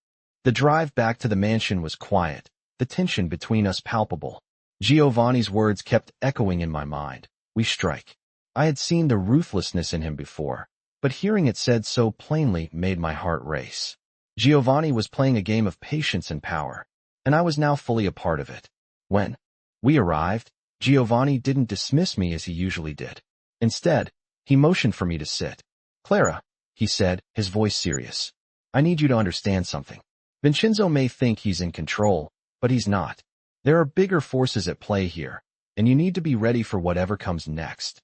The drive back to the mansion was quiet, the tension between us palpable. Giovanni's words kept echoing in my mind. "We strike." I had seen the ruthlessness in him before, but hearing it said so plainly made my heart race. Giovanni was playing a game of patience and power, and I was now fully a part of it. When we arrived, Giovanni didn't dismiss me as he usually did. Instead, he motioned for me to sit. "Clara," he said, his voice serious, "I need you to understand something. Vincenzo may think he's in control, but he's not. There are bigger forces at play here, and you need to be ready for whatever comes next."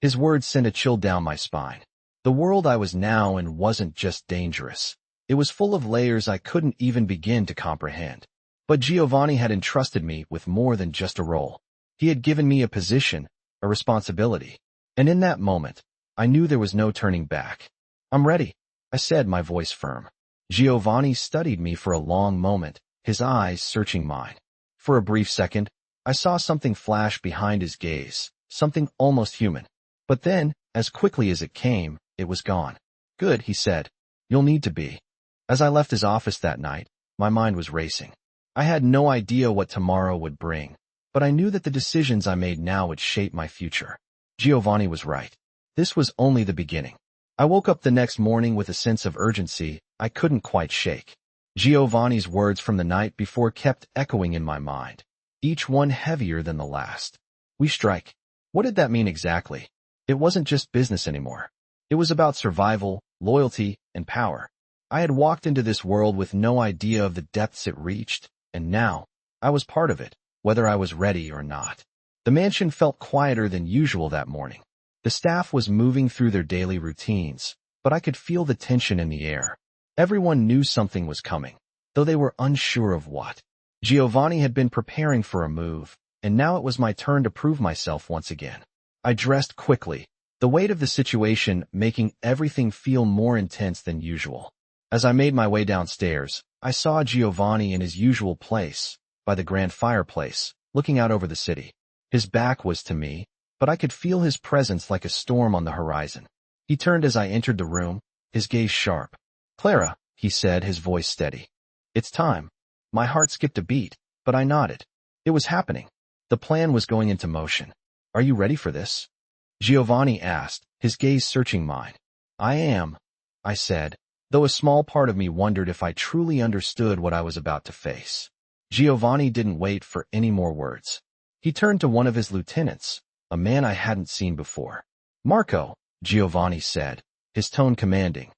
His words sent a chill down my spine. The world I was now in wasn't just dangerous. It was full of layers I couldn't even begin to comprehend. But Giovanni had entrusted me with more than just a role. He had given me a position, a responsibility. And in that moment, I knew there was no turning back. "I'm ready," I said, my voice firm. Giovanni studied me for a long moment, his eyes searching mine. For a brief second, I saw something flash behind his gaze, something almost human. But then, as quickly as it came, it was gone. "Good," he said. "You'll need to be." As I left his office that night, my mind was racing. I had no idea what tomorrow would bring, but I knew that the decisions I made now would shape my future. Giovanni was right. This was only the beginning. I woke up the next morning with a sense of urgency I couldn't quite shake. Giovanni's words from the night before kept echoing in my mind. each one heavier than the last. We strike. What did that mean exactly? It wasn't just business anymore. It was about survival, loyalty, and power. I had walked into this world with no idea of the depths it reached, and now, I was part of it, whether I was ready or not. The mansion felt quieter than usual that morning. The staff was moving through their daily routines, but I could feel the tension in the air. Everyone knew something was coming, though they were unsure of what. Giovanni had been preparing for a move, and now it was my turn to prove myself once again. I dressed quickly, the weight of the situation making everything feel more intense than usual. As I made my way downstairs, I saw Giovanni in his usual place, by the grand fireplace, looking out over the city. His back was to me, but I could feel his presence like a storm on the horizon. He turned as I entered the room, his gaze sharp. "Clara," he said, his voice steady. "It's time." My heart skipped a beat, but I nodded. It was happening. The plan was going into motion. "Are you ready for this?" Giovanni asked, his gaze searching mine. "I am," I said, though a small part of me wondered if I truly understood what I was about to face. Giovanni didn't wait for any more words. He turned to one of his lieutenants, a man I hadn't seen before. "Marco," Giovanni said, his tone commanding.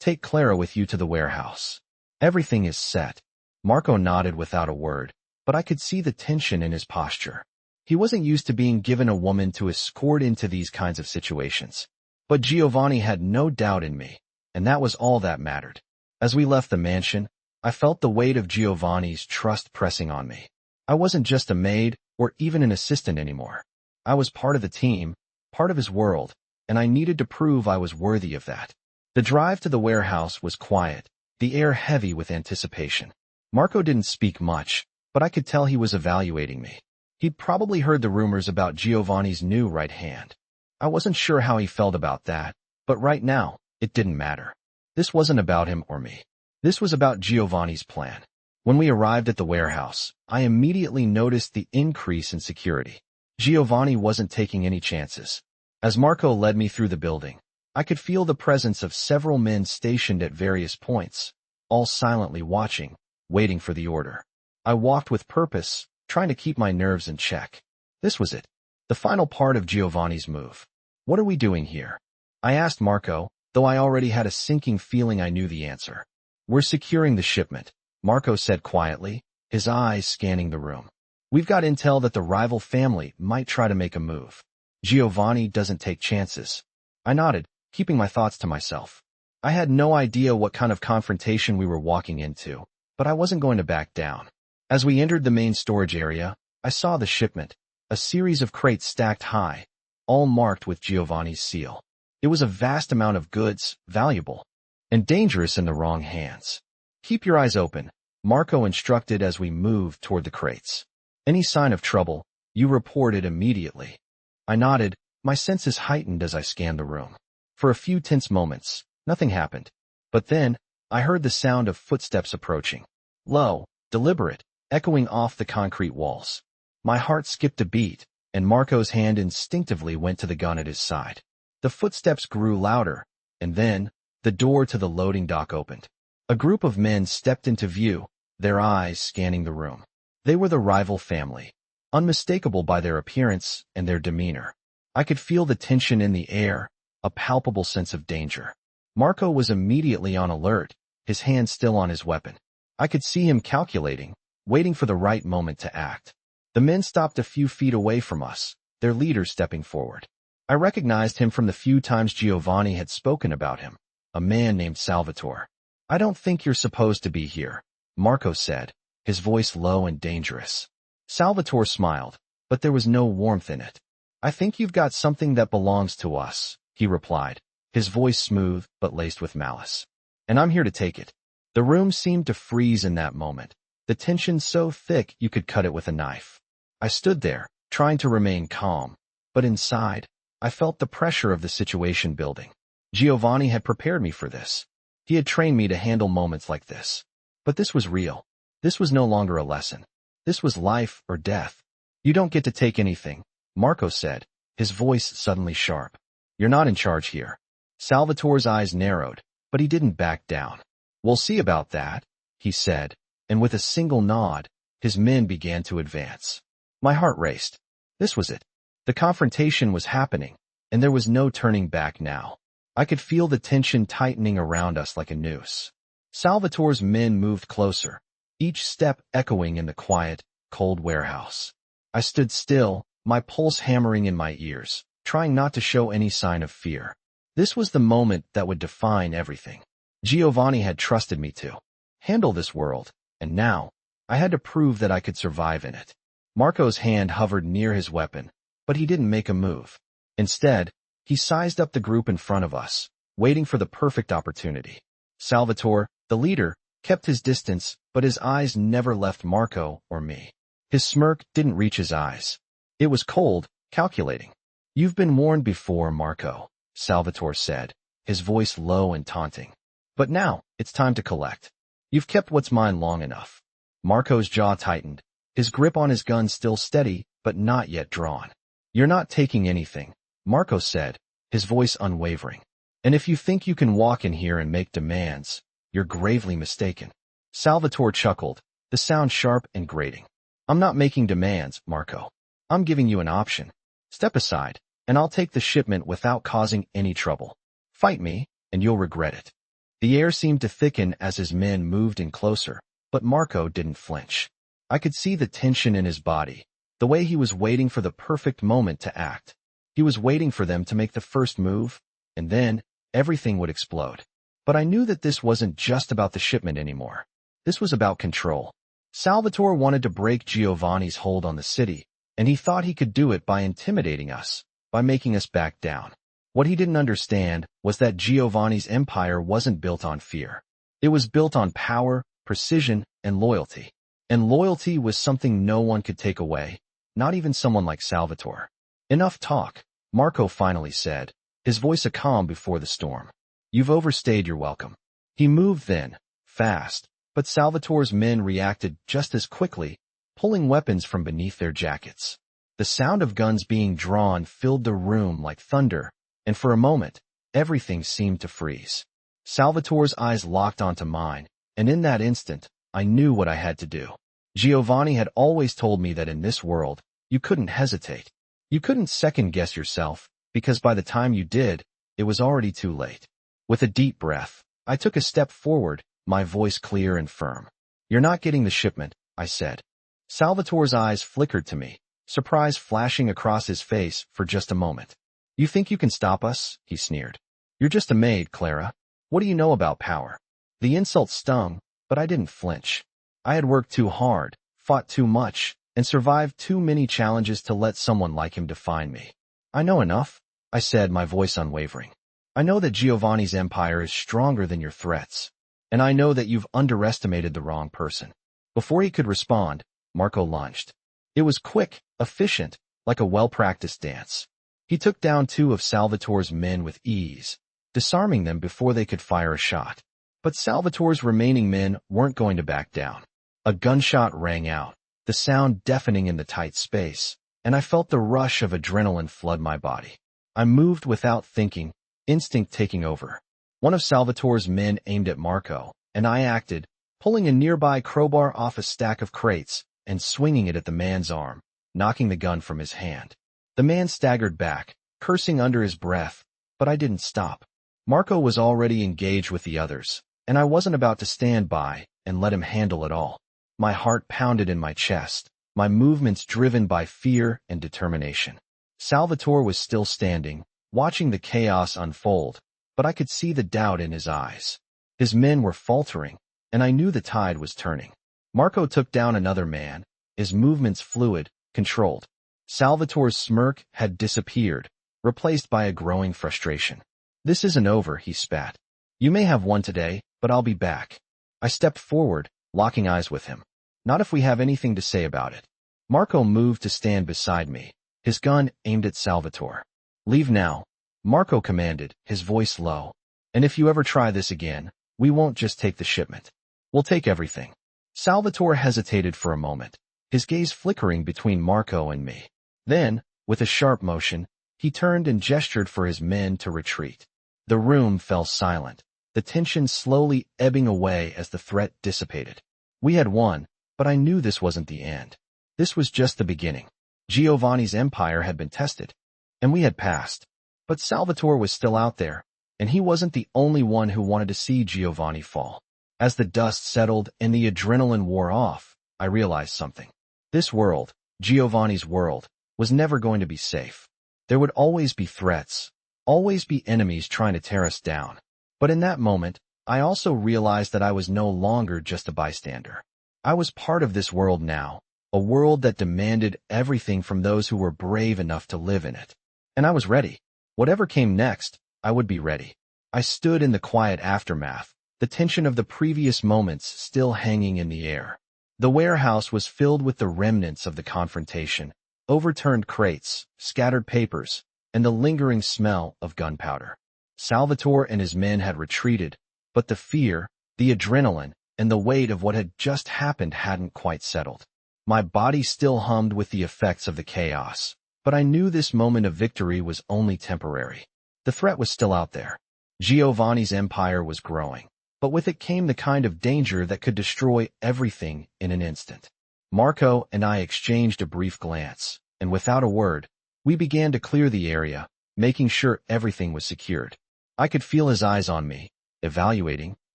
"Take Clara with you to the warehouse. Everything is set." Marco nodded without a word, but I could see the tension in his posture. He wasn't used to being given a woman to escort into these kinds of situations. But Giovanni had no doubt in me, and that was all that mattered. As we left the mansion, I felt the weight of Giovanni's trust pressing on me. I wasn't just a maid or even an assistant anymore. I was part of the team, part of his world, and I needed to prove I was worthy of that. The drive to the warehouse was quiet, the air heavy with anticipation. Marco didn't speak much, but I could tell he was evaluating me. He'd probably heard the rumors about Giovanni's new right hand. I wasn't sure how he felt about that, but right now, it didn't matter. This wasn't about him or me. This was about Giovanni's plan. When we arrived at the warehouse, I immediately noticed the increase in security. Giovanni wasn't taking any chances. As Marco led me through the building, I could feel the presence of several men stationed at various points, all silently watching, waiting for the order. I walked with purpose, trying to keep my nerves in check. This was it, the final part of Giovanni's move. "What are we doing here?" I asked Marco, though I already had a sinking feeling I knew the answer. "We're securing the shipment," Marco said quietly, his eyes scanning the room. "We've got intel that the rival family might try to make a move. Giovanni doesn't take chances." I nodded, keeping my thoughts to myself. I had no idea what kind of confrontation we were walking into, but I wasn't going to back down. As we entered the main storage area, I saw the shipment, a series of crates stacked high, all marked with Giovanni's seal. It was a vast amount of goods, valuable, and dangerous in the wrong hands. "Keep your eyes open," Marco instructed as we moved toward the crates. "Any sign of trouble, you report it immediately." I nodded, my senses heightened as I scanned the room. For a few tense moments, nothing happened. But then, I heard the sound of footsteps approaching. Low, deliberate, echoing off the concrete walls. My heart skipped a beat, and Marco's hand instinctively went to the gun at his side. The footsteps grew louder, and then, the door to the loading dock opened. A group of men stepped into view, their eyes scanning the room. They were the rival family, unmistakable by their appearance and their demeanor. I could feel the tension in the air, a palpable sense of danger. Marco was immediately on alert, his hand still on his weapon. I could see him calculating, waiting for the right moment to act. The men stopped a few feet away from us, their leader stepping forward. I recognized him from the few times Giovanni had spoken about him, a man named Salvatore. "I don't think you're supposed to be here," Marco said, his voice low and dangerous. Salvatore smiled, but there was no warmth in it. "I think you've got something that belongs to us," he replied, his voice smooth but laced with malice. "And I'm here to take it." The room seemed to freeze in that moment, the tension so thick you could cut it with a knife. I stood there, trying to remain calm, but inside, I felt the pressure of the situation building. Giovanni had prepared me for this. He had trained me to handle moments like this. But this was real. This was no longer a lesson. This was life or death. "You don't get to take anything," Marco said, his voice suddenly sharp. "You're not in charge here." Salvatore's eyes narrowed, but he didn't back down. "We'll see about that," he said, and with a single nod, his men began to advance. My heart raced. This was it. The confrontation was happening, and there was no turning back now. I could feel the tension tightening around us like a noose. Salvatore's men moved closer, each step echoing in the quiet, cold warehouse. I stood still, my pulse hammering in my ears, trying not to show any sign of fear. This was the moment that would define everything. Giovanni had trusted me to handle this world, and now, I had to prove that I could survive in it. Marco's hand hovered near his weapon, but he didn't make a move. Instead, he sized up the group in front of us, waiting for the perfect opportunity. Salvatore, the leader, kept his distance, but his eyes never left Marco or me. His smirk didn't reach his eyes. It was cold, calculating. "You've been warned before, Marco," Salvatore said, his voice low and taunting. "But now, it's time to collect. You've kept what's mine long enough." Marco's jaw tightened, his grip on his gun still steady, but not yet drawn. "You're not taking anything," Marco said, his voice unwavering. "And if you think you can walk in here and make demands, you're gravely mistaken." Salvatore chuckled, the sound sharp and grating. "I'm not making demands, Marco. I'm giving you an option. Step aside, and I'll take the shipment without causing any trouble. Fight me, and you'll regret it." The air seemed to thicken as his men moved in closer, but Marco didn't flinch. I could see the tension in his body, the way he was waiting for the perfect moment to act. He was waiting for them to make the first move, and then everything would explode. But I knew that this wasn't just about the shipment anymore. This was about control. Salvatore wanted to break Giovanni's hold on the city, and he thought he could do it by intimidating us, by making us back down. What he didn't understand was that Giovanni's empire wasn't built on fear. It was built on power, precision, and loyalty. And loyalty was something no one could take away, not even someone like Salvatore. "Enough talk," Marco finally said, his voice a calm before the storm. "You've overstayed your welcome." He moved then, fast, but Salvatore's men reacted just as quickly, pulling weapons from beneath their jackets. The sound of guns being drawn filled the room like thunder, and for a moment, everything seemed to freeze. Salvatore's eyes locked onto mine, and in that instant, I knew what I had to do. Giovanni had always told me that in this world, you couldn't hesitate. You couldn't second-guess yourself, because by the time you did, it was already too late. With a deep breath, I took a step forward, my voice clear and firm. "You're not getting the shipment," I said. Salvatore's eyes flickered to me, surprise flashing across his face for just a moment. "You think you can stop us?" he sneered. "You're just a maid, Clara. What do you know about power?" The insult stung, but I didn't flinch. I had worked too hard, fought too much, and survived too many challenges to let someone like him define me. "I know enough," I said, my voice unwavering. "I know that Giovanni's empire is stronger than your threats, and I know that you've underestimated the wrong person." Before he could respond, Marco lunged. It was quick, efficient, like a well-practiced dance. He took down two of Salvatore's men with ease, disarming them before they could fire a shot. But Salvatore's remaining men weren't going to back down. A gunshot rang out, the sound deafening in the tight space, and I felt the rush of adrenaline flood my body. I moved without thinking, instinct taking over. One of Salvatore's men aimed at Marco, and I acted, pulling a nearby crowbar off a stack of crates and swinging it at the man's arm, knocking the gun from his hand. The man staggered back, cursing under his breath, but I didn't stop. Marco was already engaged with the others, and I wasn't about to stand by and let him handle it all. My heart pounded in my chest, my movements driven by fear and determination. Salvatore was still standing, watching the chaos unfold, but I could see the doubt in his eyes. His men were faltering, and I knew the tide was turning. Marco took down another man, his movements fluid, controlled. Salvatore's smirk had disappeared, replaced by a growing frustration. "This isn't over," he spat. "You may have won today, but I'll be back." I stepped forward, locking eyes with him. "Not if we have anything to say about it." Marco moved to stand beside me, his gun aimed at Salvatore. "Leave now," Marco commanded, his voice low. "And if you ever try this again, we won't just take the shipment. We'll take everything." Salvatore hesitated for a moment, his gaze flickering between Marco and me. Then, with a sharp motion, he turned and gestured for his men to retreat. The room fell silent, the tension slowly ebbing away as the threat dissipated. We had won, but I knew this wasn't the end. This was just the beginning. Giovanni's empire had been tested, and we had passed. But Salvatore was still out there, and he wasn't the only one who wanted to see Giovanni fall. As the dust settled and the adrenaline wore off, I realized something. This world, Giovanni's world, was never going to be safe. There would always be threats, always be enemies trying to tear us down. But in that moment, I also realized that I was no longer just a bystander. I was part of this world now, a world that demanded everything from those who were brave enough to live in it. And I was ready. Whatever came next, I would be ready. I stood in the quiet aftermath, the tension of the previous moments still hanging in the air. The warehouse was filled with the remnants of the confrontation, overturned crates, scattered papers, and the lingering smell of gunpowder. Salvatore and his men had retreated, but the fear, the adrenaline, and the weight of what had just happened hadn't quite settled. My body still hummed with the effects of the chaos, but I knew this moment of victory was only temporary. The threat was still out there. Giovanni's empire was growing, but with it came the kind of danger that could destroy everything in an instant. Marco and I exchanged a brief glance, and without a word, we began to clear the area, making sure everything was secured. I could feel his eyes on me, evaluating,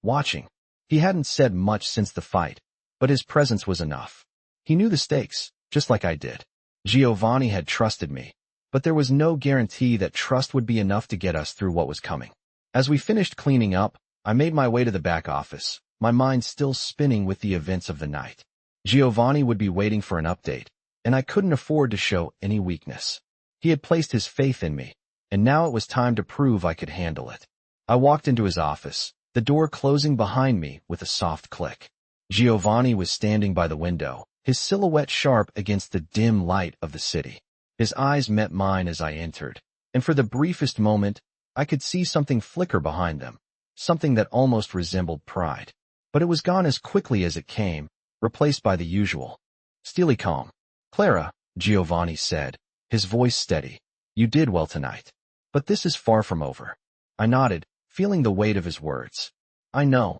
watching. He hadn't said much since the fight, but his presence was enough. He knew the stakes, just like I did. Giovanni had trusted me, but there was no guarantee that trust would be enough to get us through what was coming. As we finished cleaning up, I made my way to the back office, my mind still spinning with the events of the night. Giovanni would be waiting for an update, and I couldn't afford to show any weakness. He had placed his faith in me, and now it was time to prove I could handle it. I walked into his office, the door closing behind me with a soft click. Giovanni was standing by the window, his silhouette sharp against the dim light of the city. His eyes met mine as I entered, and for the briefest moment, I could see something flicker behind them, something that almost resembled pride. But it was gone as quickly as it came, replaced by the usual steely calm. "Clara," Giovanni said, his voice steady, "you did well tonight. But this is far from over." I nodded, feeling the weight of his words. "I know,"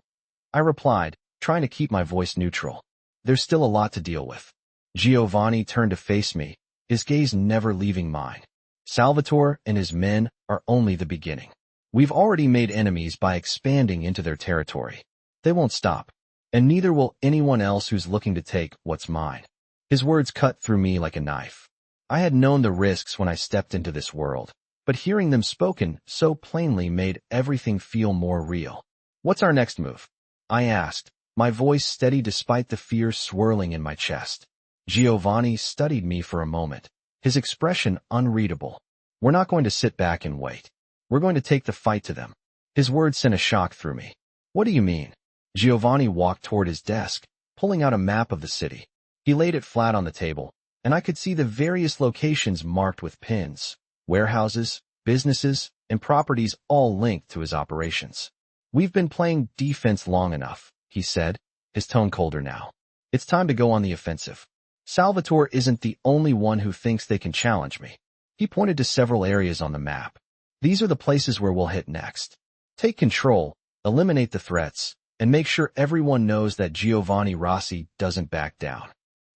I replied, trying to keep my voice neutral. "There's still a lot to deal with." Giovanni turned to face me, his gaze never leaving mine. "Salvatore and his men are only the beginning. We've already made enemies by expanding into their territory. They won't stop, and neither will anyone else who's looking to take what's mine." His words cut through me like a knife. I had known the risks when I stepped into this world, but hearing them spoken so plainly made everything feel more real. "What's our next move?" I asked, my voice steady despite the fear swirling in my chest. Giovanni studied me for a moment, his expression unreadable. "We're not going to sit back and wait. We're going to take the fight to them." His words sent a shock through me. "What do you mean?" Giovanni walked toward his desk, pulling out a map of the city. He laid it flat on the table, and I could see the various locations marked with pins, warehouses, businesses, and properties all linked to his operations. "We've been playing defense long enough," he said, his tone colder now. "It's time to go on the offensive. Salvatore isn't the only one who thinks they can challenge me." He pointed to several areas on the map. "These are the places where we'll hit next. Take control, eliminate the threats, and make sure everyone knows that Giovanni Rossi doesn't back down."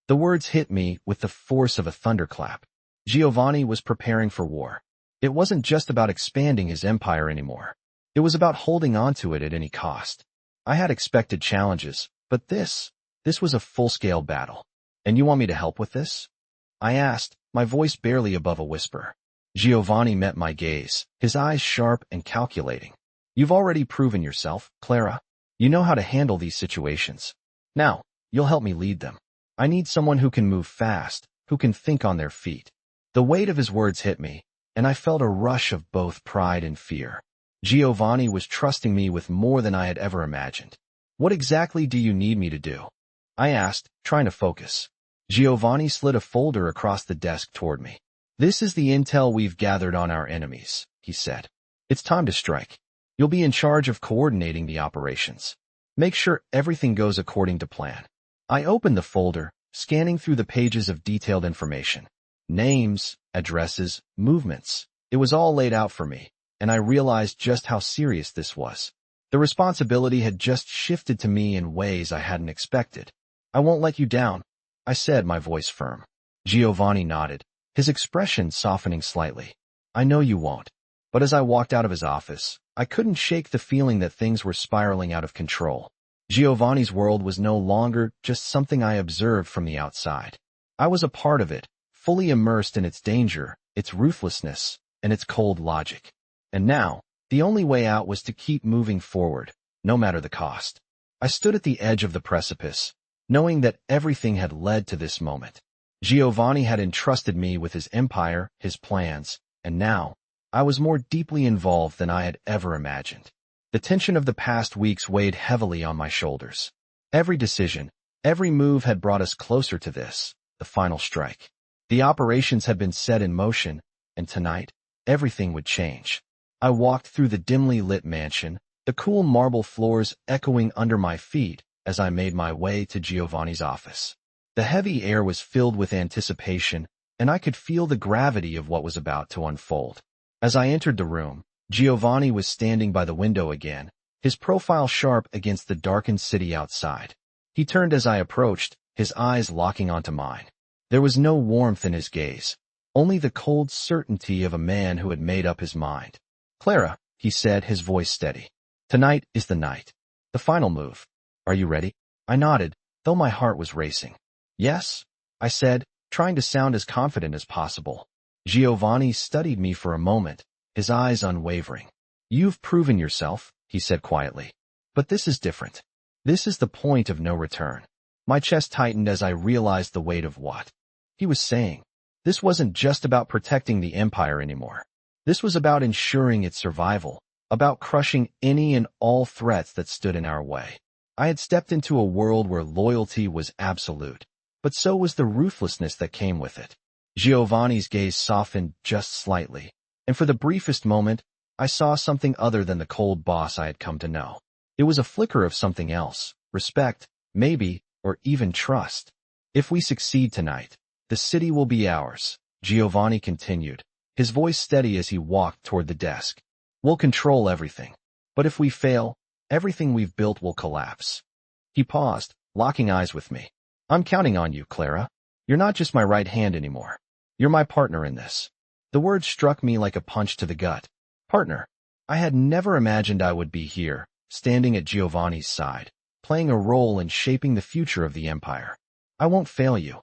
The words hit me with the force of a thunderclap. Giovanni was preparing for war. It wasn't just about expanding his empire anymore. It was about holding on to it at any cost. I had expected challenges, but this was a full-scale battle. "And you want me to help with this?" I asked, my voice barely above a whisper. Giovanni met my gaze, his eyes sharp and calculating. "You've already proven yourself, Clara. You know how to handle these situations. Now, you'll help me lead them. I need someone who can move fast, who can think on their feet." The weight of his words hit me, and I felt a rush of both pride and fear. Giovanni was trusting me with more than I had ever imagined. "What exactly do you need me to do?" I asked, trying to focus. Giovanni slid a folder across the desk toward me. "This is the intel we've gathered on our enemies," he said. "It's time to strike. You'll be in charge of coordinating the operations. Make sure everything goes according to plan." I opened the folder, scanning through the pages of detailed information. Names, addresses, movements. It was all laid out for me, and I realized just how serious this was. The responsibility had just shifted to me in ways I hadn't expected. "I won't let you down," I said, my voice firm. Giovanni nodded, his expression softening slightly. I know you won't. But as I walked out of his office, I couldn't shake the feeling that things were spiraling out of control. Giovanni's world was no longer just something I observed from the outside. I was a part of it, fully immersed in its danger, its ruthlessness, and its cold logic. And now, the only way out was to keep moving forward, no matter the cost. I stood at the edge of the precipice, knowing that everything had led to this moment. Giovanni had entrusted me with his empire, his plans, and now, I was more deeply involved than I had ever imagined. The tension of the past weeks weighed heavily on my shoulders. Every decision, every move had brought us closer to this, the final strike. The operations had been set in motion, and tonight, everything would change. I walked through the dimly lit mansion, the cool marble floors echoing under my feet as I made my way to Giovanni's office. The heavy air was filled with anticipation, and I could feel the gravity of what was about to unfold. As I entered the room, Giovanni was standing by the window again, his profile sharp against the darkened city outside. He turned as I approached, his eyes locking onto mine. There was no warmth in his gaze, only the cold certainty of a man who had made up his mind. Clara, he said, his voice steady. Tonight is the night. The final move. Are you ready? I nodded, though my heart was racing. Yes, I said, trying to sound as confident as possible. Giovanni studied me for a moment, his eyes unwavering. You've proven yourself, he said quietly. But this is different. This is the point of no return. My chest tightened as I realized the weight of what he was saying. This wasn't just about protecting the empire anymore. This was about ensuring its survival, about crushing any and all threats that stood in our way. I had stepped into a world where loyalty was absolute, but so was the ruthlessness that came with it. Giovanni's gaze softened just slightly, and for the briefest moment, I saw something other than the cold boss I had come to know. It was a flicker of something else, respect, maybe, or even trust. If we succeed tonight, the city will be ours, Giovanni continued, his voice steady as he walked toward the desk. We'll control everything. But if we fail, everything we've built will collapse. He paused, locking eyes with me. I'm counting on you, Clara. You're not just my right hand anymore. You're my partner in this. The word struck me like a punch to the gut. Partner. I had never imagined I would be here, standing at Giovanni's side, playing a role in shaping the future of the empire. I won't fail you,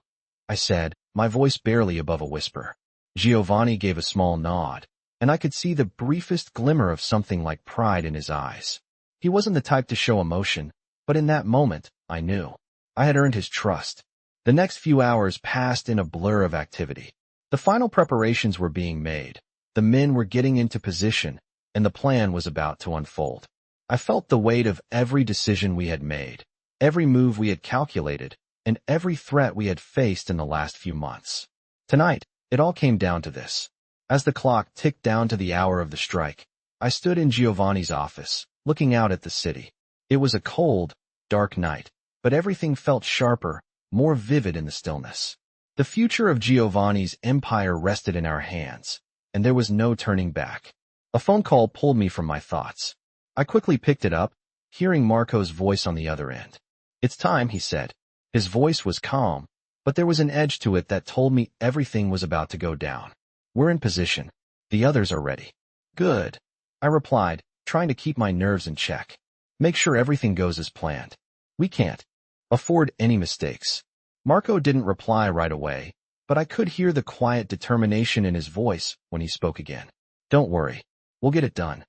I said, my voice barely above a whisper. Giovanni gave a small nod, and I could see the briefest glimmer of something like pride in his eyes. He wasn't the type to show emotion, but in that moment, I knew. I had earned his trust. The next few hours passed in a blur of activity. The final preparations were being made. The men were getting into position, and the plan was about to unfold. I felt the weight of every decision we had made, every move we had calculated, and every threat we had faced in the last few months. Tonight, it all came down to this. As the clock ticked down to the hour of the strike, I stood in Giovanni's office, looking out at the city. It was a cold, dark night, but everything felt sharper, more vivid in the stillness. The future of Giovanni's empire rested in our hands, and there was no turning back. A phone call pulled me from my thoughts. I quickly picked it up, hearing Marco's voice on the other end. It's time, he said. His voice was calm, but there was an edge to it that told me everything was about to go down. We're in position. The others are ready. Good, I replied, trying to keep my nerves in check. Make sure everything goes as planned. We can't afford any mistakes. Marco didn't reply right away, but I could hear the quiet determination in his voice when he spoke again. Don't worry. We'll get it done.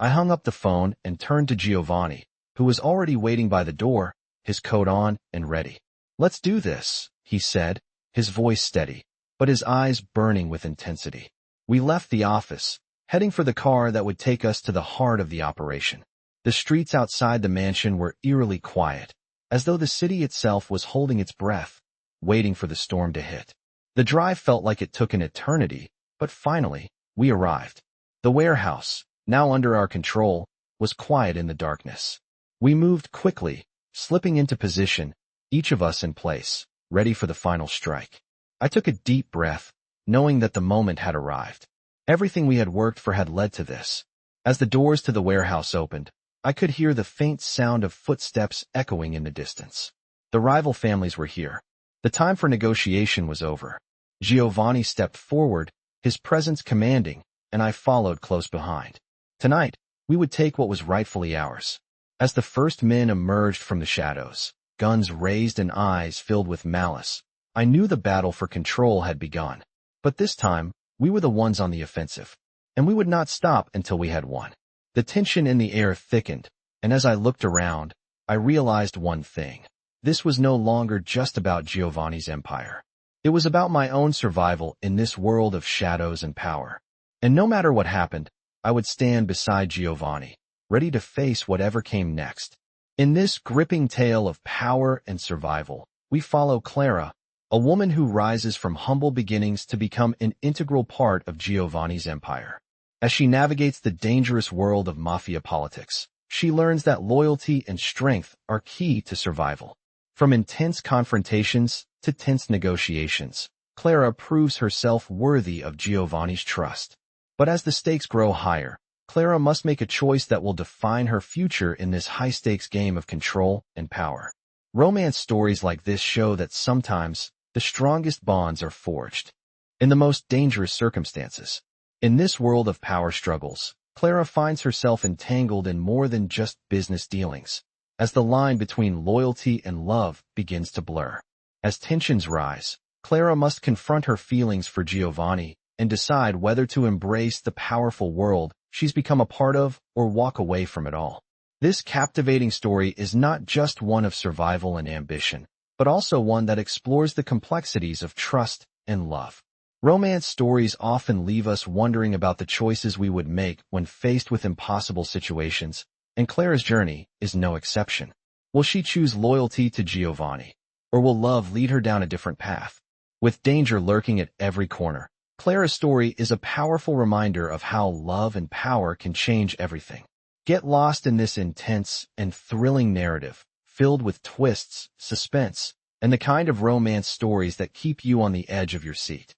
I hung up the phone and turned to Giovanni, who was already waiting by the door, his coat on and ready. Let's do this, he said, his voice steady, but his eyes burning with intensity. We left the office, heading for the car that would take us to the heart of the operation. The streets outside the mansion were eerily quiet, as though the city itself was holding its breath, waiting for the storm to hit. The drive felt like it took an eternity, but finally, we arrived. The warehouse, now under our control, was quiet in the darkness. We moved quickly, slipping into position, each of us in place, ready for the final strike. I took a deep breath, knowing that the moment had arrived. Everything we had worked for had led to this. As the doors to the warehouse opened, I could hear the faint sound of footsteps echoing in the distance. The rival families were here. The time for negotiation was over. Giovanni stepped forward, his presence commanding, and I followed close behind. Tonight, we would take what was rightfully ours. As the first men emerged from the shadows, guns raised and eyes filled with malice, I knew the battle for control had begun. But this time, we were the ones on the offensive, and we would not stop until we had won. The tension in the air thickened, and as I looked around, I realized one thing. This was no longer just about Giovanni's empire. It was about my own survival in this world of shadows and power. And no matter what happened, I would stand beside Giovanni, ready to face whatever came next. In this gripping tale of power and survival, we follow Clara, a woman who rises from humble beginnings to become an integral part of Giovanni's empire. As she navigates the dangerous world of Mafia politics, she learns that loyalty and strength are key to survival. From intense confrontations to tense negotiations, Clara proves herself worthy of Giovanni's trust. But as the stakes grow higher, Clara must make a choice that will define her future in this high-stakes game of control and power. Romance stories like this show that sometimes the strongest bonds are forged in the most dangerous circumstances. In this world of power struggles, Clara finds herself entangled in more than just business dealings, as the line between loyalty and love begins to blur. As tensions rise, Clara must confront her feelings for Giovanni and decide whether to embrace the powerful world she's become a part of or walk away from it all. This captivating story is not just one of survival and ambition, but also one that explores the complexities of trust and love. Romance stories often leave us wondering about the choices we would make when faced with impossible situations, and Clara's journey is no exception. Will she choose loyalty to Giovanni, or will love lead her down a different path? With danger lurking at every corner, Clara's story is a powerful reminder of how love and power can change everything. Get lost in this intense and thrilling narrative, filled with twists, suspense, and the kind of romance stories that keep you on the edge of your seat.